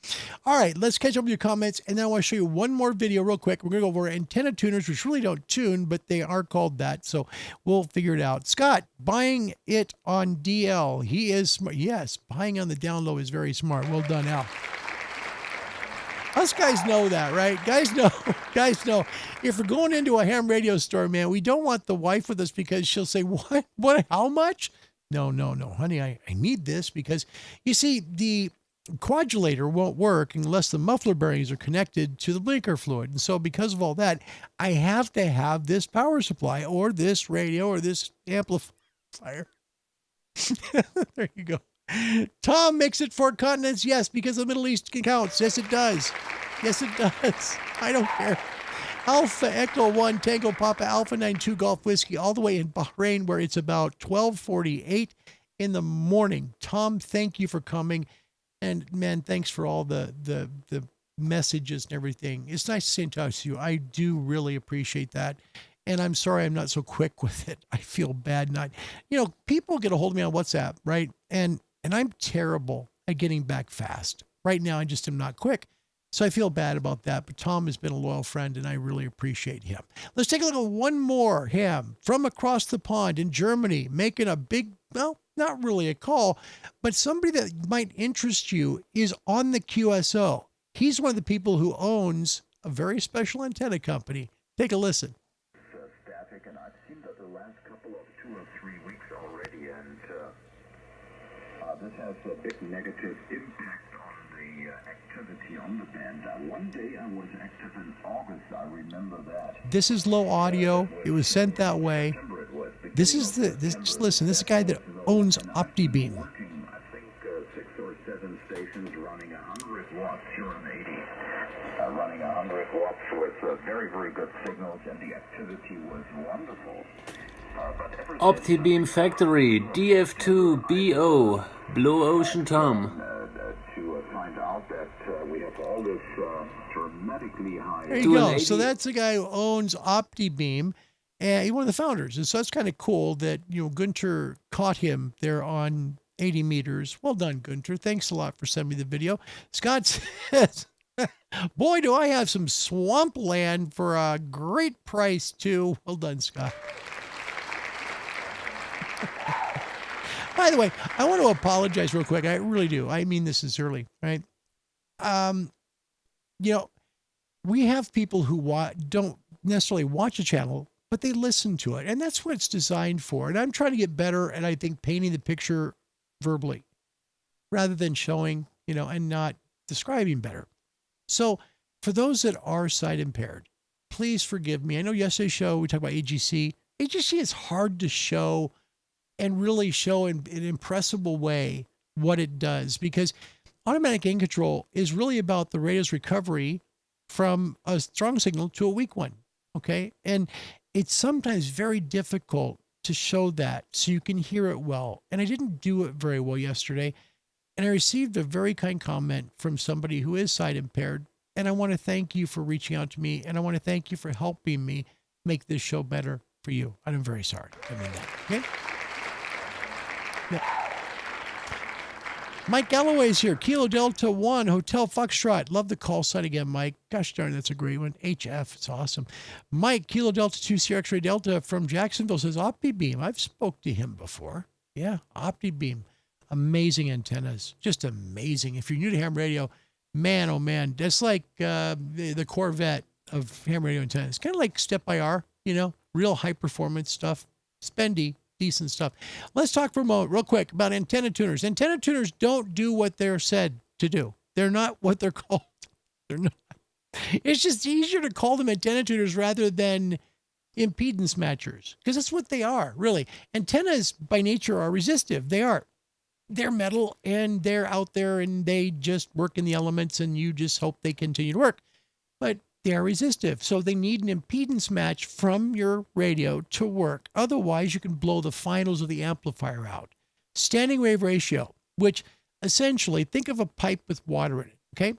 all right, let's catch up with your comments, and then I want to show you one more video real quick. We're going to go over antenna tuners, which really don't tune, but they are called that, so we'll figure it out. Scott, buying it on DL. He is smart. Yes, buying on the down low is very smart. Well done, Al. Us guys know that, right? Guys know. If we're going into a ham radio store, man, we don't want the wife with us because she'll say, what, how much? No, honey, I need this because, you see, the quadulator won't work unless the muffler bearings are connected to the blinker fluid. And so because of all that, I have to have this power supply or this radio or this amplifier. There you go. Tom makes it 4 continents. Yes, because the Middle East counts. Yes, it does. Yes, it does. I don't care. Alpha Echo 1 Tango Papa Alpha 92 Golf Whiskey, all the way in Bahrain, where it's about 12:48 in the morning. Tom, thank you for coming, and man, thanks for all the messages and everything. It's nice to stay in touch with you. I do really appreciate that, and I'm sorry I'm not so quick with it. I feel bad not. People get a hold of me on WhatsApp, right? And I'm terrible at getting back fast. Right now, I just am not quick. So I feel bad about that, but Tom has been a loyal friend, and I really appreciate him. Let's take a look at one more ham from across the pond in Germany, making a big, well, not really a call, but somebody that might interest you is on the QSO. He's one of the people who owns a very special antenna company. Take a listen. Static, and I've seen that the last couple of 2 or 3 weeks already, and this has a big negative impact on the the activity on the band. One day I was active in August, I remember that. This is low audio. It was sent that way. This is just listen, this is a guy that owns OptiBeam. Working, I think, 6 or 7 stations running 100 watts here in 80. Running 100 watts with very, very good signals, and the activity was wonderful. OptiBeam Factory, DF2BO, Blue Ocean Tom. To find out that we have all this dramatically high. There you go. So that's the guy who owns OptiBeam, and he's one of the founders. And so that's kind of cool that, Gunter caught him there on 80 meters. Well done, Gunter. Thanks a lot for sending me the video. Scott says, boy, do I have some swampland for a great price, too. Well done, Scott. By the way, I want to apologize real quick. I really do. I mean this sincerely, right? We have people who don't necessarily watch a channel, but they listen to it. And that's what it's designed for. And I'm trying to get better at, I think, painting the picture verbally rather than showing, and not describing better. So for those that are sight impaired, please forgive me. I know yesterday's show, we talked about AGC. AGC is hard to show and really show in an impressible way what it does, because automatic gain control is really about the radio's recovery from a strong signal to a weak one. Okay. And it's sometimes very difficult to show that so you can hear it well. And I didn't do it very well yesterday. And I received a very kind comment from somebody who is sight impaired. And I want to thank you for reaching out to me. And I want to thank you for helping me make this show better for you. And I'm very sorry. I mean that. Okay. Yep. Mike Galloway's here. Kilo Delta 1, Hotel Foxtrot. Love the call sign again, Mike. Gosh darn, that's a great one. HF, it's awesome. Mike, Kilo Delta 2, Sierra X-Ray Delta from Jacksonville says OptiBeam. I've spoke to him before. Yeah, OptiBeam. Amazing antennas. Just amazing. If you're new to ham radio, man, oh man, that's like the Corvette of ham radio antennas. Kind of like Step by R, real high performance stuff. Spendy. Decent stuff. Let's talk for a moment real quick about antenna tuners. Antenna tuners don't do what they're said to do. They're not what they're called. They're not. It's just easier to call them antenna tuners rather than impedance matchers, because that's what they are, really. Antennas by nature are resistive. They're metal, and they're out there, and they just work in the elements, and you just hope they continue to work. But they are resistive, so they need an impedance match from your radio to work. Otherwise, you can blow the finals of the amplifier out. Standing wave ratio, which essentially, think of a pipe with water in it, okay?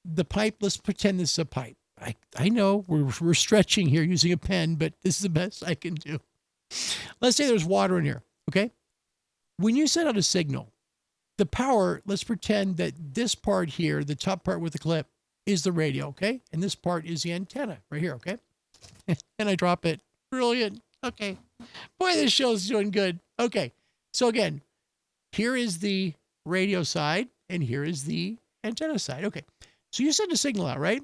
The pipe, let's pretend this is a pipe. I know we're stretching here using a pen, but this is the best I can do. Let's say there's water in here, okay? When you send out a signal, the power, let's pretend that this part here, the top part with the clip, is the radio, okay? And this part is the antenna right here, okay? And I drop it. Brilliant. Okay. Boy, this show's doing good. Okay. So again, here is the radio side, and here is the antenna side. Okay. So you send a signal out, right?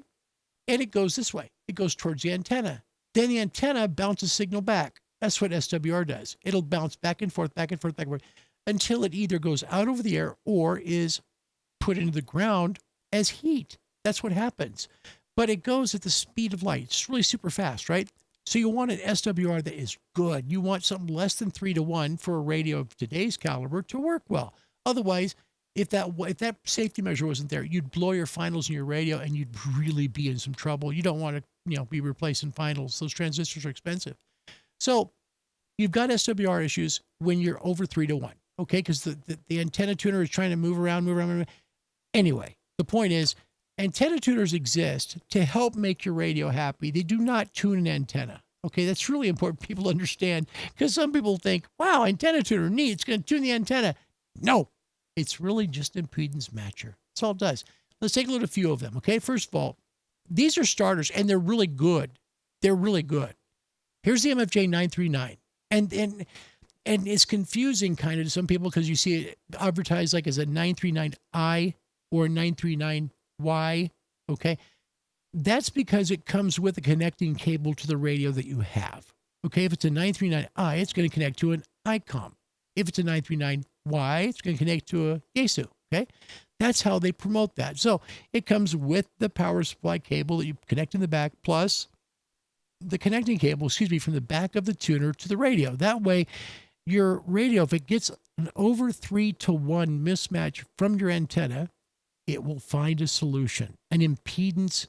And it goes this way. It goes towards the antenna. Then the antenna bounces signal back. That's what SWR does. It'll bounce back and forth, back and forth, back and forth, until it either goes out over the air or is put into the ground as heat. That's what happens. But it goes at the speed of light. It's really super fast, right? So you want an SWR that is good. You want something less than 3-to-1 for a radio of today's caliber to work well. Otherwise, if that safety measure wasn't there, you'd blow your finals in your radio, and you'd really be in some trouble. You don't want to, be replacing finals. Those transistors are expensive. So you've got SWR issues when you're over 3-to-1, okay? Because the antenna tuner is trying to move around. Anyway, the point is, antenna tuners exist to help make your radio happy. They do not tune an antenna. Okay, that's really important people understand, because some people think, wow, antenna tuner, neat, it's going to tune the antenna. No, it's really just an impedance matcher. That's all it does. Let's take a look at a few of them, okay? First of all, these are starters, and they're really good. They're really good. Here's the MFJ 939. And it's confusing kind of to some people, because you see it advertised like as a 939i or a 939y, okay? That's because it comes with a connecting cable to the radio that you have. Okay, if it's a 939i, it's going to connect to an Icom. If it's a 939y, it's going to connect to a Yaesu. Okay, That's how they promote that. So it comes with the power supply cable that you connect in the back, plus the connecting cable, from the back of the tuner to the radio. That way, your radio, if it gets an over 3-to-1 mismatch from your antenna, it will find a solution, an impedance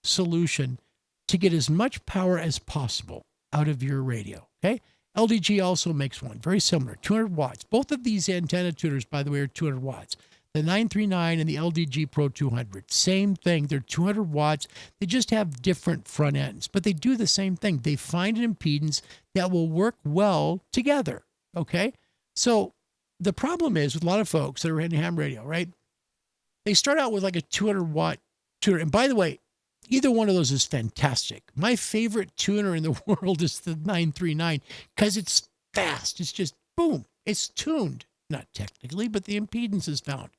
solution to get as much power as possible out of your radio. Okay. LDG also makes one very similar, 200 watts. Both of these antenna tuners, by the way, are 200 watts. The 939 and the LDG Pro 200, same thing. They're 200 watts. They just have different front ends, but they do the same thing. They find an impedance that will work well together. Okay. So the problem is with a lot of folks that are in ham radio, right? They start out with like a 200 watt tuner. And by the way, either one of those is fantastic. My favorite tuner in the world is the 939 because it's fast. It's just boom. It's tuned. Not technically, but the impedance is found.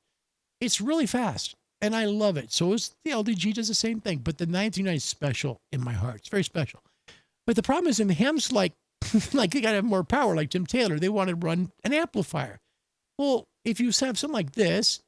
It's really fast. And I love it. So is the LDG does the same thing. But the 939 is special in my heart. It's very special. But the problem is in hams like they got to have more power, like Tim Taylor. They want to run an amplifier. Well, if you have something like this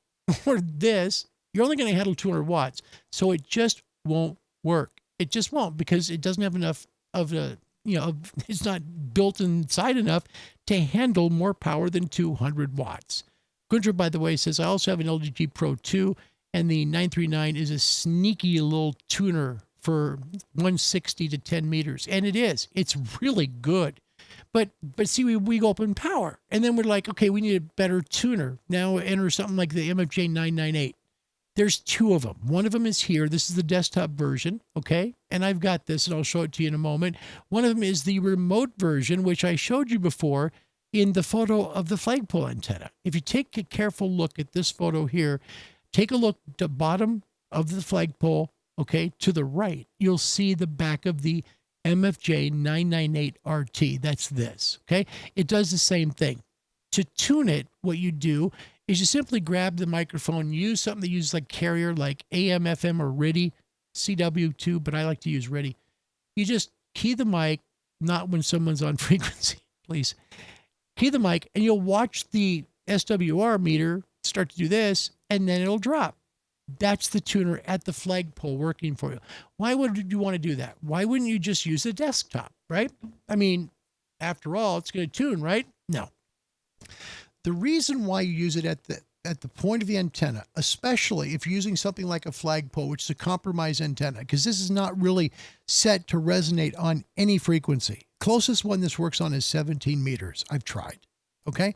or this, you're only going to handle 200 watts. So it just won't work. It just won't because it doesn't have enough of a, it's not built inside enough to handle more power than 200 watts. Gunter, by the way, says, I also have an LDG Pro 2, and the 939 is a sneaky little tuner for 160 to 10 meters. And it is. It's really good. But see, we go up in power. And then we're like, okay, we need a better tuner. Now enter something like the MFJ 998. There's two of them. One of them is here. This is the desktop version, okay? And I've got this, and I'll show it to you in a moment. One of them is the remote version, which I showed you before in the photo of the flagpole antenna. If you take a careful look at this photo here, take a look at the bottom of the flagpole, okay, to the right, you'll see the back of the MFJ 998 RT. That's this, okay? It does the same thing. To tune it, what you do is you simply grab the microphone, use something that uses like carrier, like AM, FM, or RIDI, CW2, but I like to use RIDI. You just key the mic, not when someone's on frequency, please. Key the mic, and you'll watch the SWR meter start to do this, and then it'll drop. That's the tuner at the flagpole working for you. Why would you want to do that? Why wouldn't you just use a desktop, right? I mean, after all, it's going to tune, right? No. The reason why you use it at the point of the antenna, especially if you're using something like a flagpole, which is a compromised antenna, because this is not really set to resonate on any frequency. Closest one this works on is 17 meters. I've tried. Okay.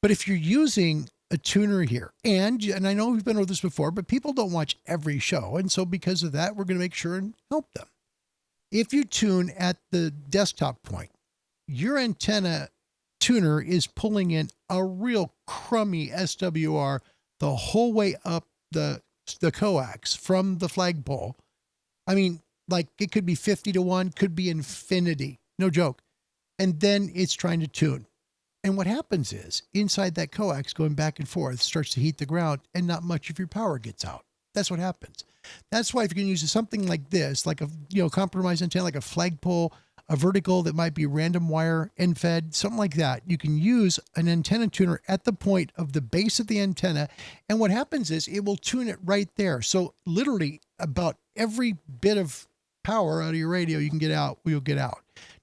But if you're using a tuner here, and I know we've been over this before, but people don't watch every show. And so because of that, we're going to make sure and help them. If you tune at the desktop point, your antenna tuner is pulling in a real crummy SWR the whole way up the coax from the flagpole. I mean, like it could be 50-to-1, could be infinity. No joke. And then it's trying to tune. And what happens is inside that coax going back and forth starts to heat the ground and not much of your power gets out. That's what happens. That's why if you can use something like this, like a compromised antenna, like a flagpole, a vertical that might be random wire end fed, something like that, you can use an antenna tuner at the point of the base of the antenna. And what happens is it will tune it right there. So literally about every bit of power out of your radio you can get out, you'll get out.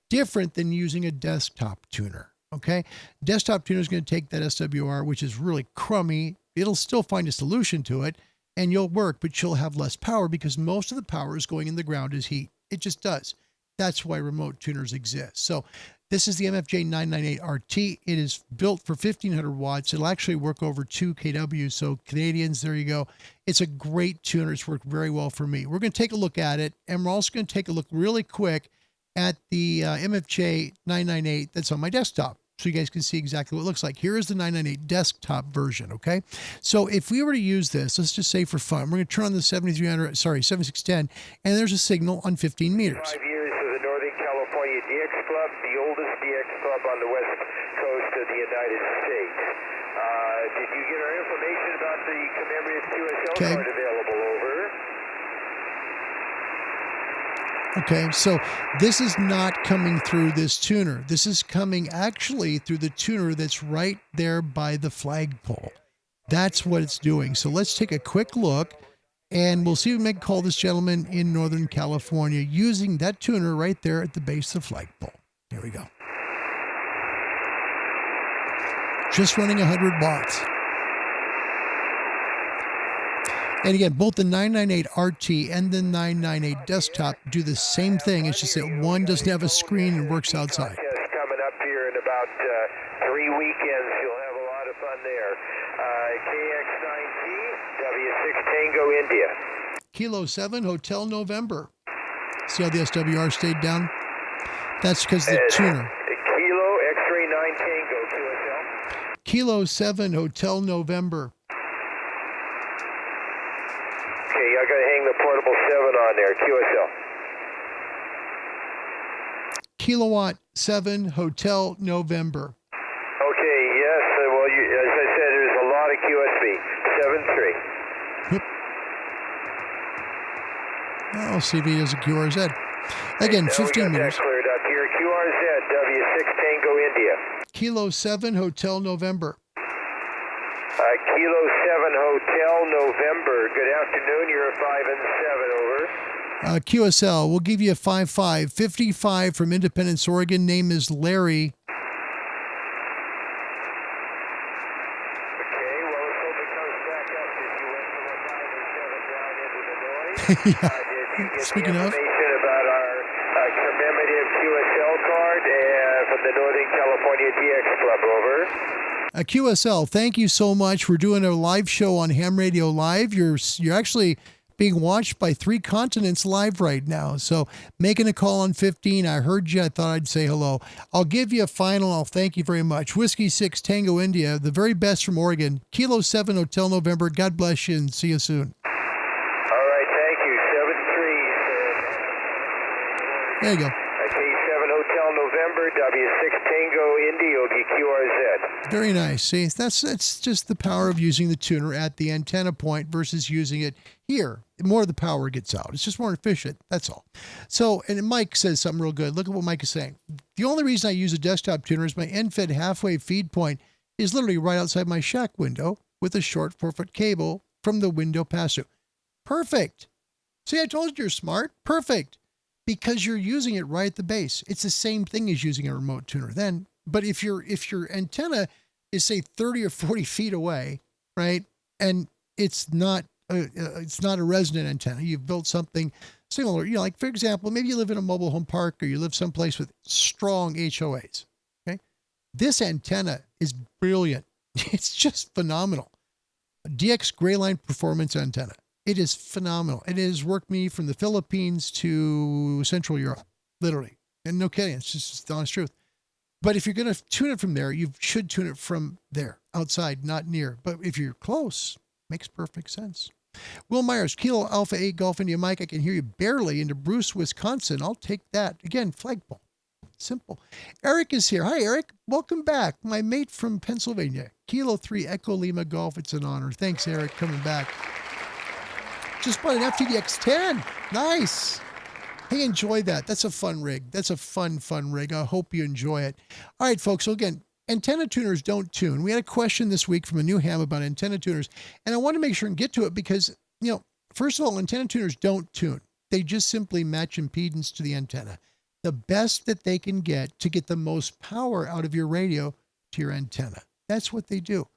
Different than using a desktop tuner. Okay. Desktop tuner is going to take that SWR, which is really crummy. It'll still find a solution to it and you'll work, but you'll have less power because most of the power is going in the ground as heat. It just does. That's why remote tuners exist. So this is the MFJ 998 RT. It is built for 1500 watts. It'll actually work over 2 kW. So Canadians, there you go. It's a great tuner. It's worked very well for me. We're going to take a look at it. And we're also going to take a look really quick at the MFJ 998 that's on my desktop, so you guys can see exactly what it looks like. Here is the 998 desktop version, okay? So if we were to use this, let's just say for fun, we're going to turn on the 7610, and there's a signal on 15 meters. 5 years of the Northern California DX Club, the oldest DX club on the west coast of the United States. Did you get our information about the commemorative QSL card available? Over. Okay, so this is not coming through this tuner. This is coming actually through the tuner that's right there by the flagpole. That's what it's doing. So let's take a quick look, and we'll see if we can call this gentleman in Northern California using that tuner right there at the base of the flagpole. Here we go. Just running 100 watts. And again, both the 998 RT and the 998 desktop do the same thing. It's just that one doesn't have a screen and works outside. Coming up here in about 3 weekends. You'll have a lot of fun there. KX9T, W6 Tango India. Kilo 7 Hotel November. See how the SWR stayed down? That's because the tuner. Kilo X-ray 9 Tango QSL. Kilo 7 Hotel November. Okay, I got to hang the portable 7 on there. QSL. Kilowatt 7 Hotel November. Okay, yes. Well, as I said, there's a lot of QSB. 7-3. Yep. I'll see if he has a QRZ. Again, 15 meters. Cleared up here. QRZ, W6 Tango India. Kilo 7 Hotel November. Kilo 7 Hotel November. Good afternoon. You're a 5 and 7, over. QSL, we'll give you a 5-5. 55 from Independence, Oregon. Name is Larry. Okay, well, let's hope it comes back up because you went from a 5 and 7 down into the noise. Yeah. Did you get Speaking the of. information about our commemorative QSL card from the Northern California DX Club, over? QSL, thank you so much. We're doing a live show on Ham Radio Live. You're actually being watched by 3 continents live right now. So making a call on 15. I heard you. I thought I'd say hello. I'll give you a final. I'll thank you very much. Whiskey 6 Tango India, the very best from Oregon. Kilo 7 Hotel November. God bless you and see you soon. All right, thank you. 7-3. There you go. K7 Hotel November, W6 Tango India, QRZ. Very nice. See, that's just the power of using the tuner at the antenna point versus using it here. More of the power gets out. It's just more efficient. That's all. So, and Mike says something real good. Look at what Mike is saying. The only reason I use a desktop tuner is my end-fed half-wave feed point is literally right outside my shack window with a short 4-foot cable from the window pass-through. Perfect. See, I told you you're smart. Perfect. Because you're using it right at the base. It's the same thing as using a remote tuner then. But if your antenna is, say, 30 or 40 feet away, right, and it's not a resonant antenna, you've built something similar, like, for example, maybe you live in a mobile home park or you live someplace with strong HOAs, okay? This antenna is brilliant. It's just phenomenal. A DX Gray Line Performance antenna. It is phenomenal. It has worked me from the Philippines to Central Europe, literally. And no kidding, it's just the honest truth. But if you're going to tune it from there, you should tune it from there, outside, not near. But if you're close, makes perfect sense. Will Myers, Kilo Alpha 8 Golf India Mike, I can hear you barely into Bruce, Wisconsin. I'll take that. Again, flagpole. Simple. Eric is here. Hi, Eric. Welcome back. My mate from Pennsylvania. Kilo 3 Echo Lima Golf. It's an honor. Thanks, Eric, coming back. Just bought an FTDX10. Nice. Hey, enjoy that. That's a fun rig. That's a fun rig. I hope you enjoy it. All right, folks. So again, antenna tuners don't tune. We had a question this week from a new ham about antenna tuners, and I want to make sure and get to it because, first of all, antenna tuners don't tune. They just simply match impedance to the antenna. The best that they can get to get the most power out of your radio to your antenna. That's what they do.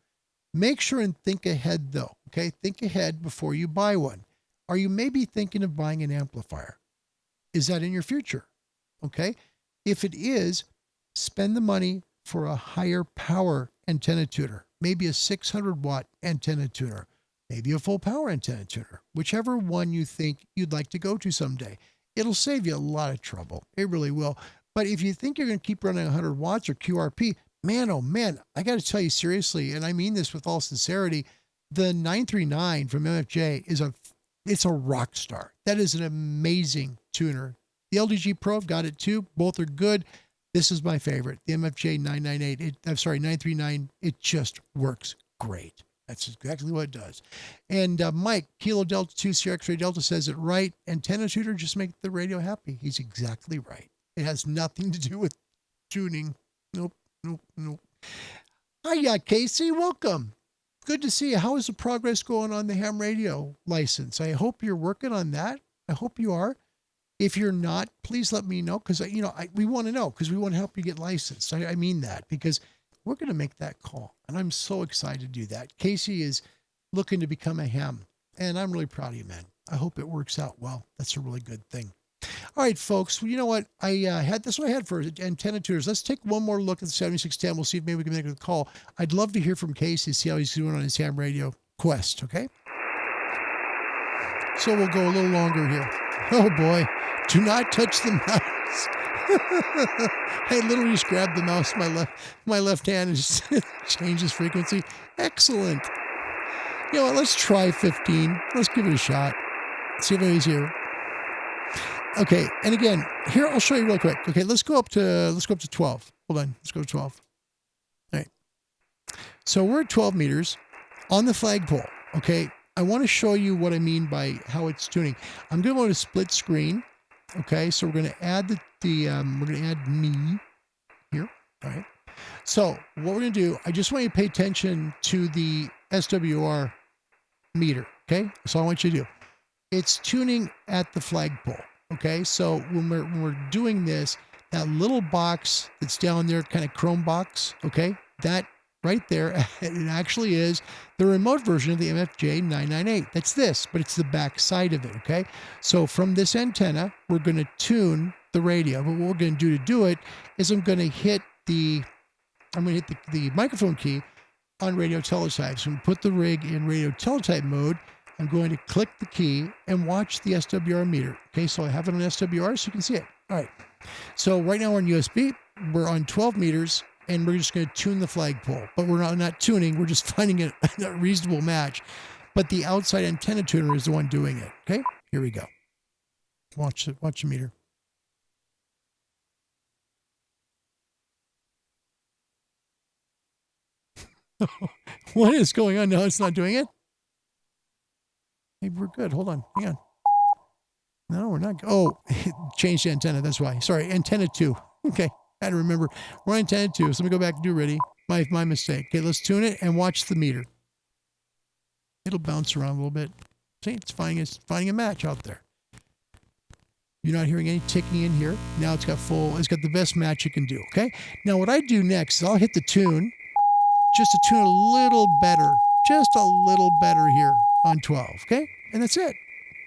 Make sure and think ahead, though. Okay? Think ahead before you buy one. Are you maybe thinking of buying an amplifier? Is that in your future? Okay. If it is, spend the money for a higher power antenna tuner, maybe a 600 watt antenna tuner, maybe a full power antenna tuner, whichever one you think you'd like to go to someday. It'll save you a lot of trouble. It really will. But if you think you're going to keep running 100 watts or QRP, man, oh man, I got to tell you seriously, and I mean this with all sincerity, the 939 from MFJ it's a rock star. That is an amazing tuner. The LDG Pro, I've got it too. Both are good. This is my favorite. The MFJ 939. It just works great. That's exactly what it does. And Mike, Kilo Delta 2 Sierra X-Ray Delta says it right. Antenna tuner just make the radio happy. He's exactly right. It has nothing to do with tuning. Nope. Hiya, Casey. Welcome. good to see you. How is the progress going on the ham radio license? I hope you're working on that. I hope you are. If you're not, please let me know, because we want to know, because we want to help you get licensed. I mean that, because we're going to make that call, and I'm so excited to do that. Casey is looking to become a ham, and I'm really proud of you, man. I hope it works out well. That's a really good thing. All right, folks. Well, you know what? That's what I had for antenna tuners. Let's take one more look at the 7610. We'll see if maybe we can make a call. I'd love to hear from Casey, see how he's doing on his ham radio quest. Okay. So we'll go a little longer here. Oh boy. Do not touch the mouse. I literally just grabbed the mouse with my left hand and just changes frequency. Excellent. You know what? Let's try 15. Let's give it a shot. See if anybody's here. Okay, and again, here I'll show you real quick. Okay, let's go up to 12. Hold on, let's go to 12. All right. So we're at 12 meters on the flagpole. Okay, I want to show you what I mean by how it's tuning. I'm going to go to split screen. Okay, so we're going to add we're going to add me here. All right. So what we're going to do, I just want you to pay attention to the SWR meter. Okay, so I want you to do. It's tuning at the flagpole. Okay, so when we're doing this, that little box that's down there, kind of chrome box. Okay, that right there, it actually is the remote version of the MFJ 998. That's this, but it's the back side of it. Okay, so from this antenna, we're going to tune the radio. But what we're going to do to do it is I'm going to hit the microphone key on radio teletype. So we put the rig in radio teletype mode. I'm going to click the key and watch the SWR meter. Okay, so I have it on SWR so you can see it. All right. So right now we're on USB. We're on 12 meters, and we're just going to tune the flagpole. But we're not tuning. We're just finding a reasonable match. But the outside antenna tuner is the one doing it. Okay, here we go. Watch the meter. What is going on? No, it's not doing it. Maybe we're good. Hold on. Hang on. No, we're not. Oh, changed the antenna. That's why. Sorry. Antenna 2. Okay. I had to remember. We're on antenna 2. So let me go back and do ready. My mistake. Okay. Let's tune it and watch the meter. It'll bounce around a little bit. See, it's finding a match out there. You're not hearing any ticking in here. Now it's got the best match it can do. Okay. Now what I do next is I'll hit the tune just to tune a little better. Just a little better here on 12, okay? And that's it.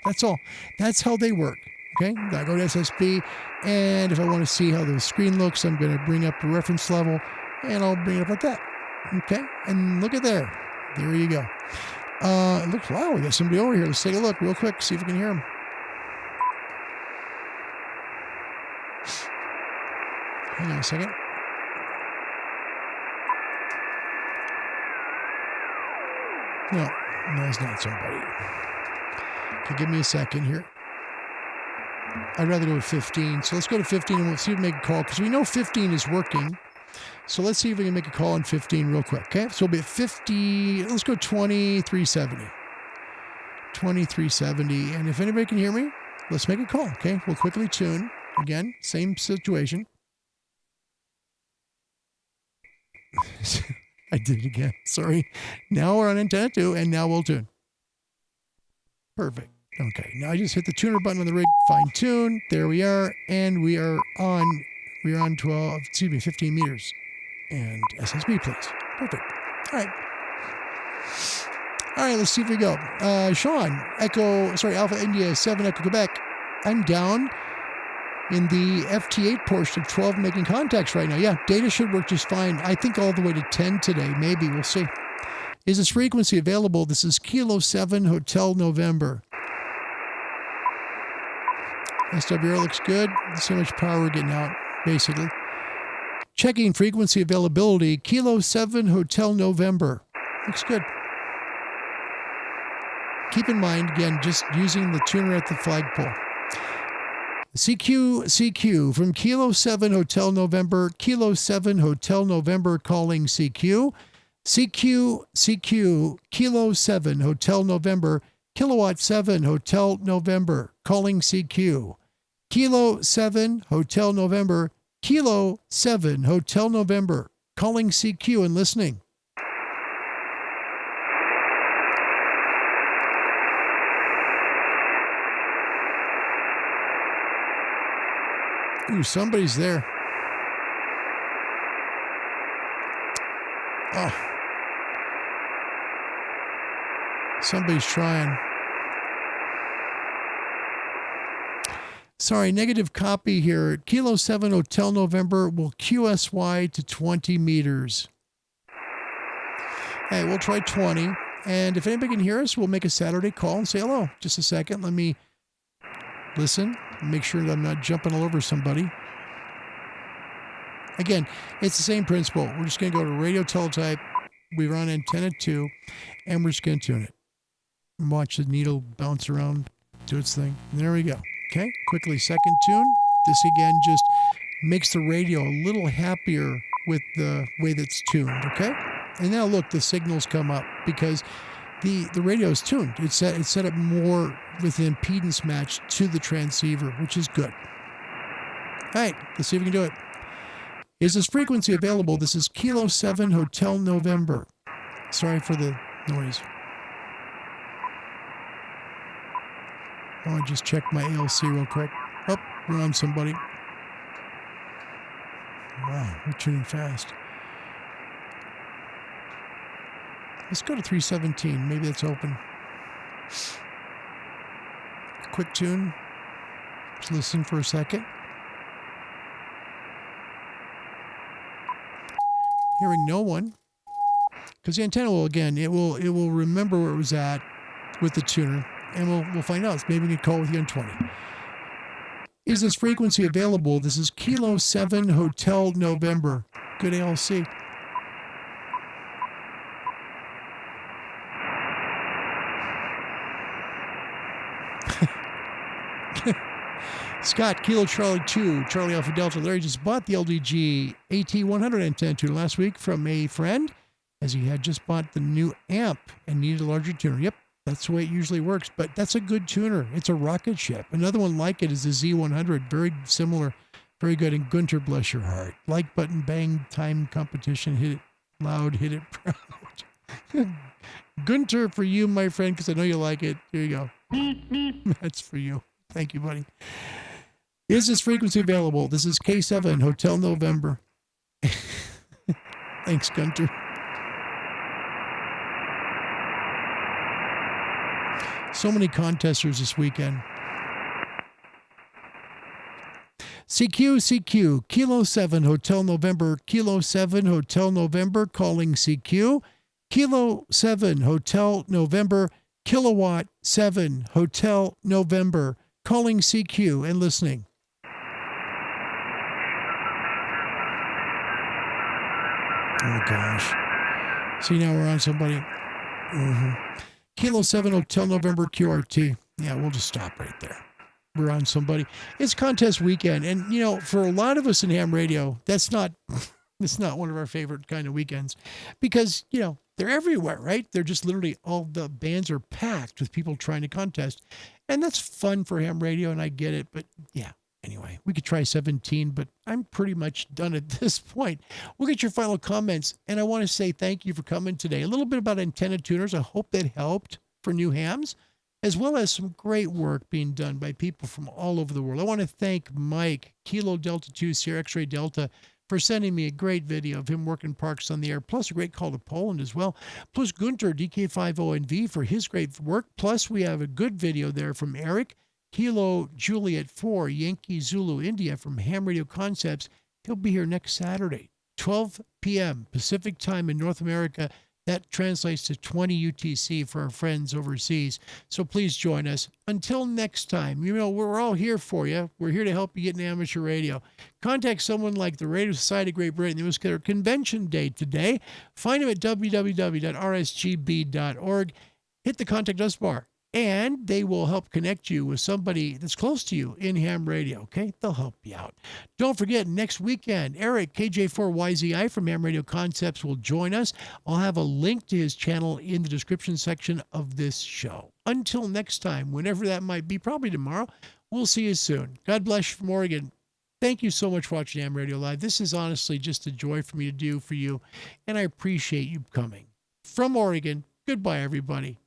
That's all. That's how they work, okay? I go to SSB, and if I want to see how the screen looks, I'm going to bring up the reference level, and I'll bring it up like that, okay? And look at there. There you go. Look, wow, we got somebody over here. Let's take a look real quick, see if we can hear him. Hang on a second. No, it's not somebody. Okay, give me a second here. I'd rather go with 15. So let's go to 15 and we'll see if we make a call, because we know 15 is working. So let's see if we can make a call on 15 real quick. Okay, so we'll be at 50. Let's go 2370. 2370. And if anybody can hear me, let's make a call. Okay, we'll quickly tune. Again, same situation. I did it again. Sorry. Now we're on antenna 2, and now we'll tune. Perfect. Okay. Now I just hit the tuner button on the rig. Fine tune. There we are. And we are on 15 meters. And SSB, please. Perfect. All right. All right. Let's see if we go. Sean, Alpha India 7 Echo Quebec. I'm down in the FT8 portion of 12 making contacts right now. Yeah, data should work just fine. I think all the way to 10 today. Maybe. We'll see. Is this frequency available? This is Kilo 7 Hotel November. SWR looks good. Let's see how much power we're getting out, basically. Checking frequency availability. Kilo 7 Hotel November. Looks good. Keep in mind, again, just using the tuner at the flagpole. CQ from Kilo 7 Hotel November. Kilo 7 Hotel November calling CQ. CQ Kilo 7 Hotel November. Kilowatt 7 Hotel November calling CQ. Kilo 7 Hotel November. Kilo 7 Hotel November calling CQ and listening. Ooh, somebody's there. Oh. Somebody's trying. Sorry, negative copy here. Kilo 7 Hotel November will QSY to 20 meters. Hey, we'll try 20. And if anybody can hear us, we'll make a Saturday call and say hello. Just a second. Let me listen. Make sure that I'm not jumping all over somebody. Again, it's the same principle. We're just going to go to radio teletype. We run antenna 2, and we're just going to tune it. And watch the needle bounce around, do its thing. And there we go. Okay, quickly, second tune. This again just makes the radio a little happier with the way that's tuned, okay? And now look, the signals come up because the radio is tuned. It's set up more with an impedance match to the transceiver, which is good. All right, let's see if we can do it. Is this frequency available? This is Kilo 7 Hotel November. Sorry for the noise. I want to just check my ALC real quick. Oh, we're on somebody. Wow, we're tuning fast. Let's go to 317. Maybe that's open. Quick tune. Just listen for a second. Hearing no one. Because the antenna will, again, it will remember where it was at with the tuner. And we'll find out. Maybe we can call with you on 20. Is this frequency available? This is Kilo 7 Hotel November. Good ALC. Scott, Kilo Charlie 2, Charlie Alpha Delta. Larry just bought the LDG AT100 antenna tuner last week from a friend, as he had just bought the new amp and needed a larger tuner. Yep, that's the way it usually works, but that's a good tuner. It's a rocket ship. Another one like it is the Z100, very similar, very good. And Gunter, bless your heart. Like button, bang, time competition, hit it loud, hit it proud. Gunter, for you, my friend, because I know you like it. Here you go. That's for you. Thank you, buddy. Is this frequency available? This is K7 Hotel November. Thanks, Gunter. So many contesters this weekend. CQ, Kilo 7 Hotel November, Kilo 7 Hotel November, calling CQ. Kilo 7 Hotel November, Kilowatt 7 Hotel November, calling CQ and listening. Oh, gosh. See, now we're on somebody. Kilo 7 Hotel November QRT. Yeah, we'll just stop right there. We're on somebody. It's contest weekend. And, you know, for a lot of us in ham radio, it's not one of our favorite kind of weekends because, you know, they're everywhere, right? They're just literally all the bands are packed with people trying to contest. And that's fun for ham radio, and I get it. But, yeah. Anyway, we could try 17, but I'm pretty much done at this point. We'll get your final comments, and I want to say thank you for coming today. A little bit about antenna tuners. I hope that helped for new hams, as well as some great work being done by people from all over the world. I want to thank Mike, Kilo Delta 2, Sierra X-Ray Delta, for sending me a great video of him working parks on the air, plus a great call to Poland as well. Plus Gunter, DK50NV, for his great work. Plus we have a good video there from Eric, Kilo Juliet 4, Yankee Zulu India from Ham Radio Concepts. He'll be here next Saturday, 12 p.m. Pacific time in North America. That translates to 20 UTC for our friends overseas. So please join us. Until next time, you know, we're all here for you. We're here to help you get in amateur radio. Contact someone like the Radio Society of Great Britain. It was their convention day today. Find them at www.rsgb.org. Hit the Contact Us bar, and they will help connect you with somebody that's close to you in ham radio, okay? They'll help you out. Don't forget, next weekend, Eric, KJ4YZI from Ham Radio Concepts will join us. I'll have a link to his channel in the description section of this show. Until next time, whenever that might be, probably tomorrow, we'll see you soon. God bless you from Oregon. Thank you so much for watching Ham Radio Live. This is honestly just a joy for me to do for you, and I appreciate you coming. From Oregon, goodbye, everybody.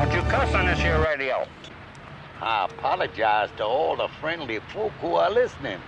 Don't you cuss on this here radio. I apologize to all the friendly folk who are listening.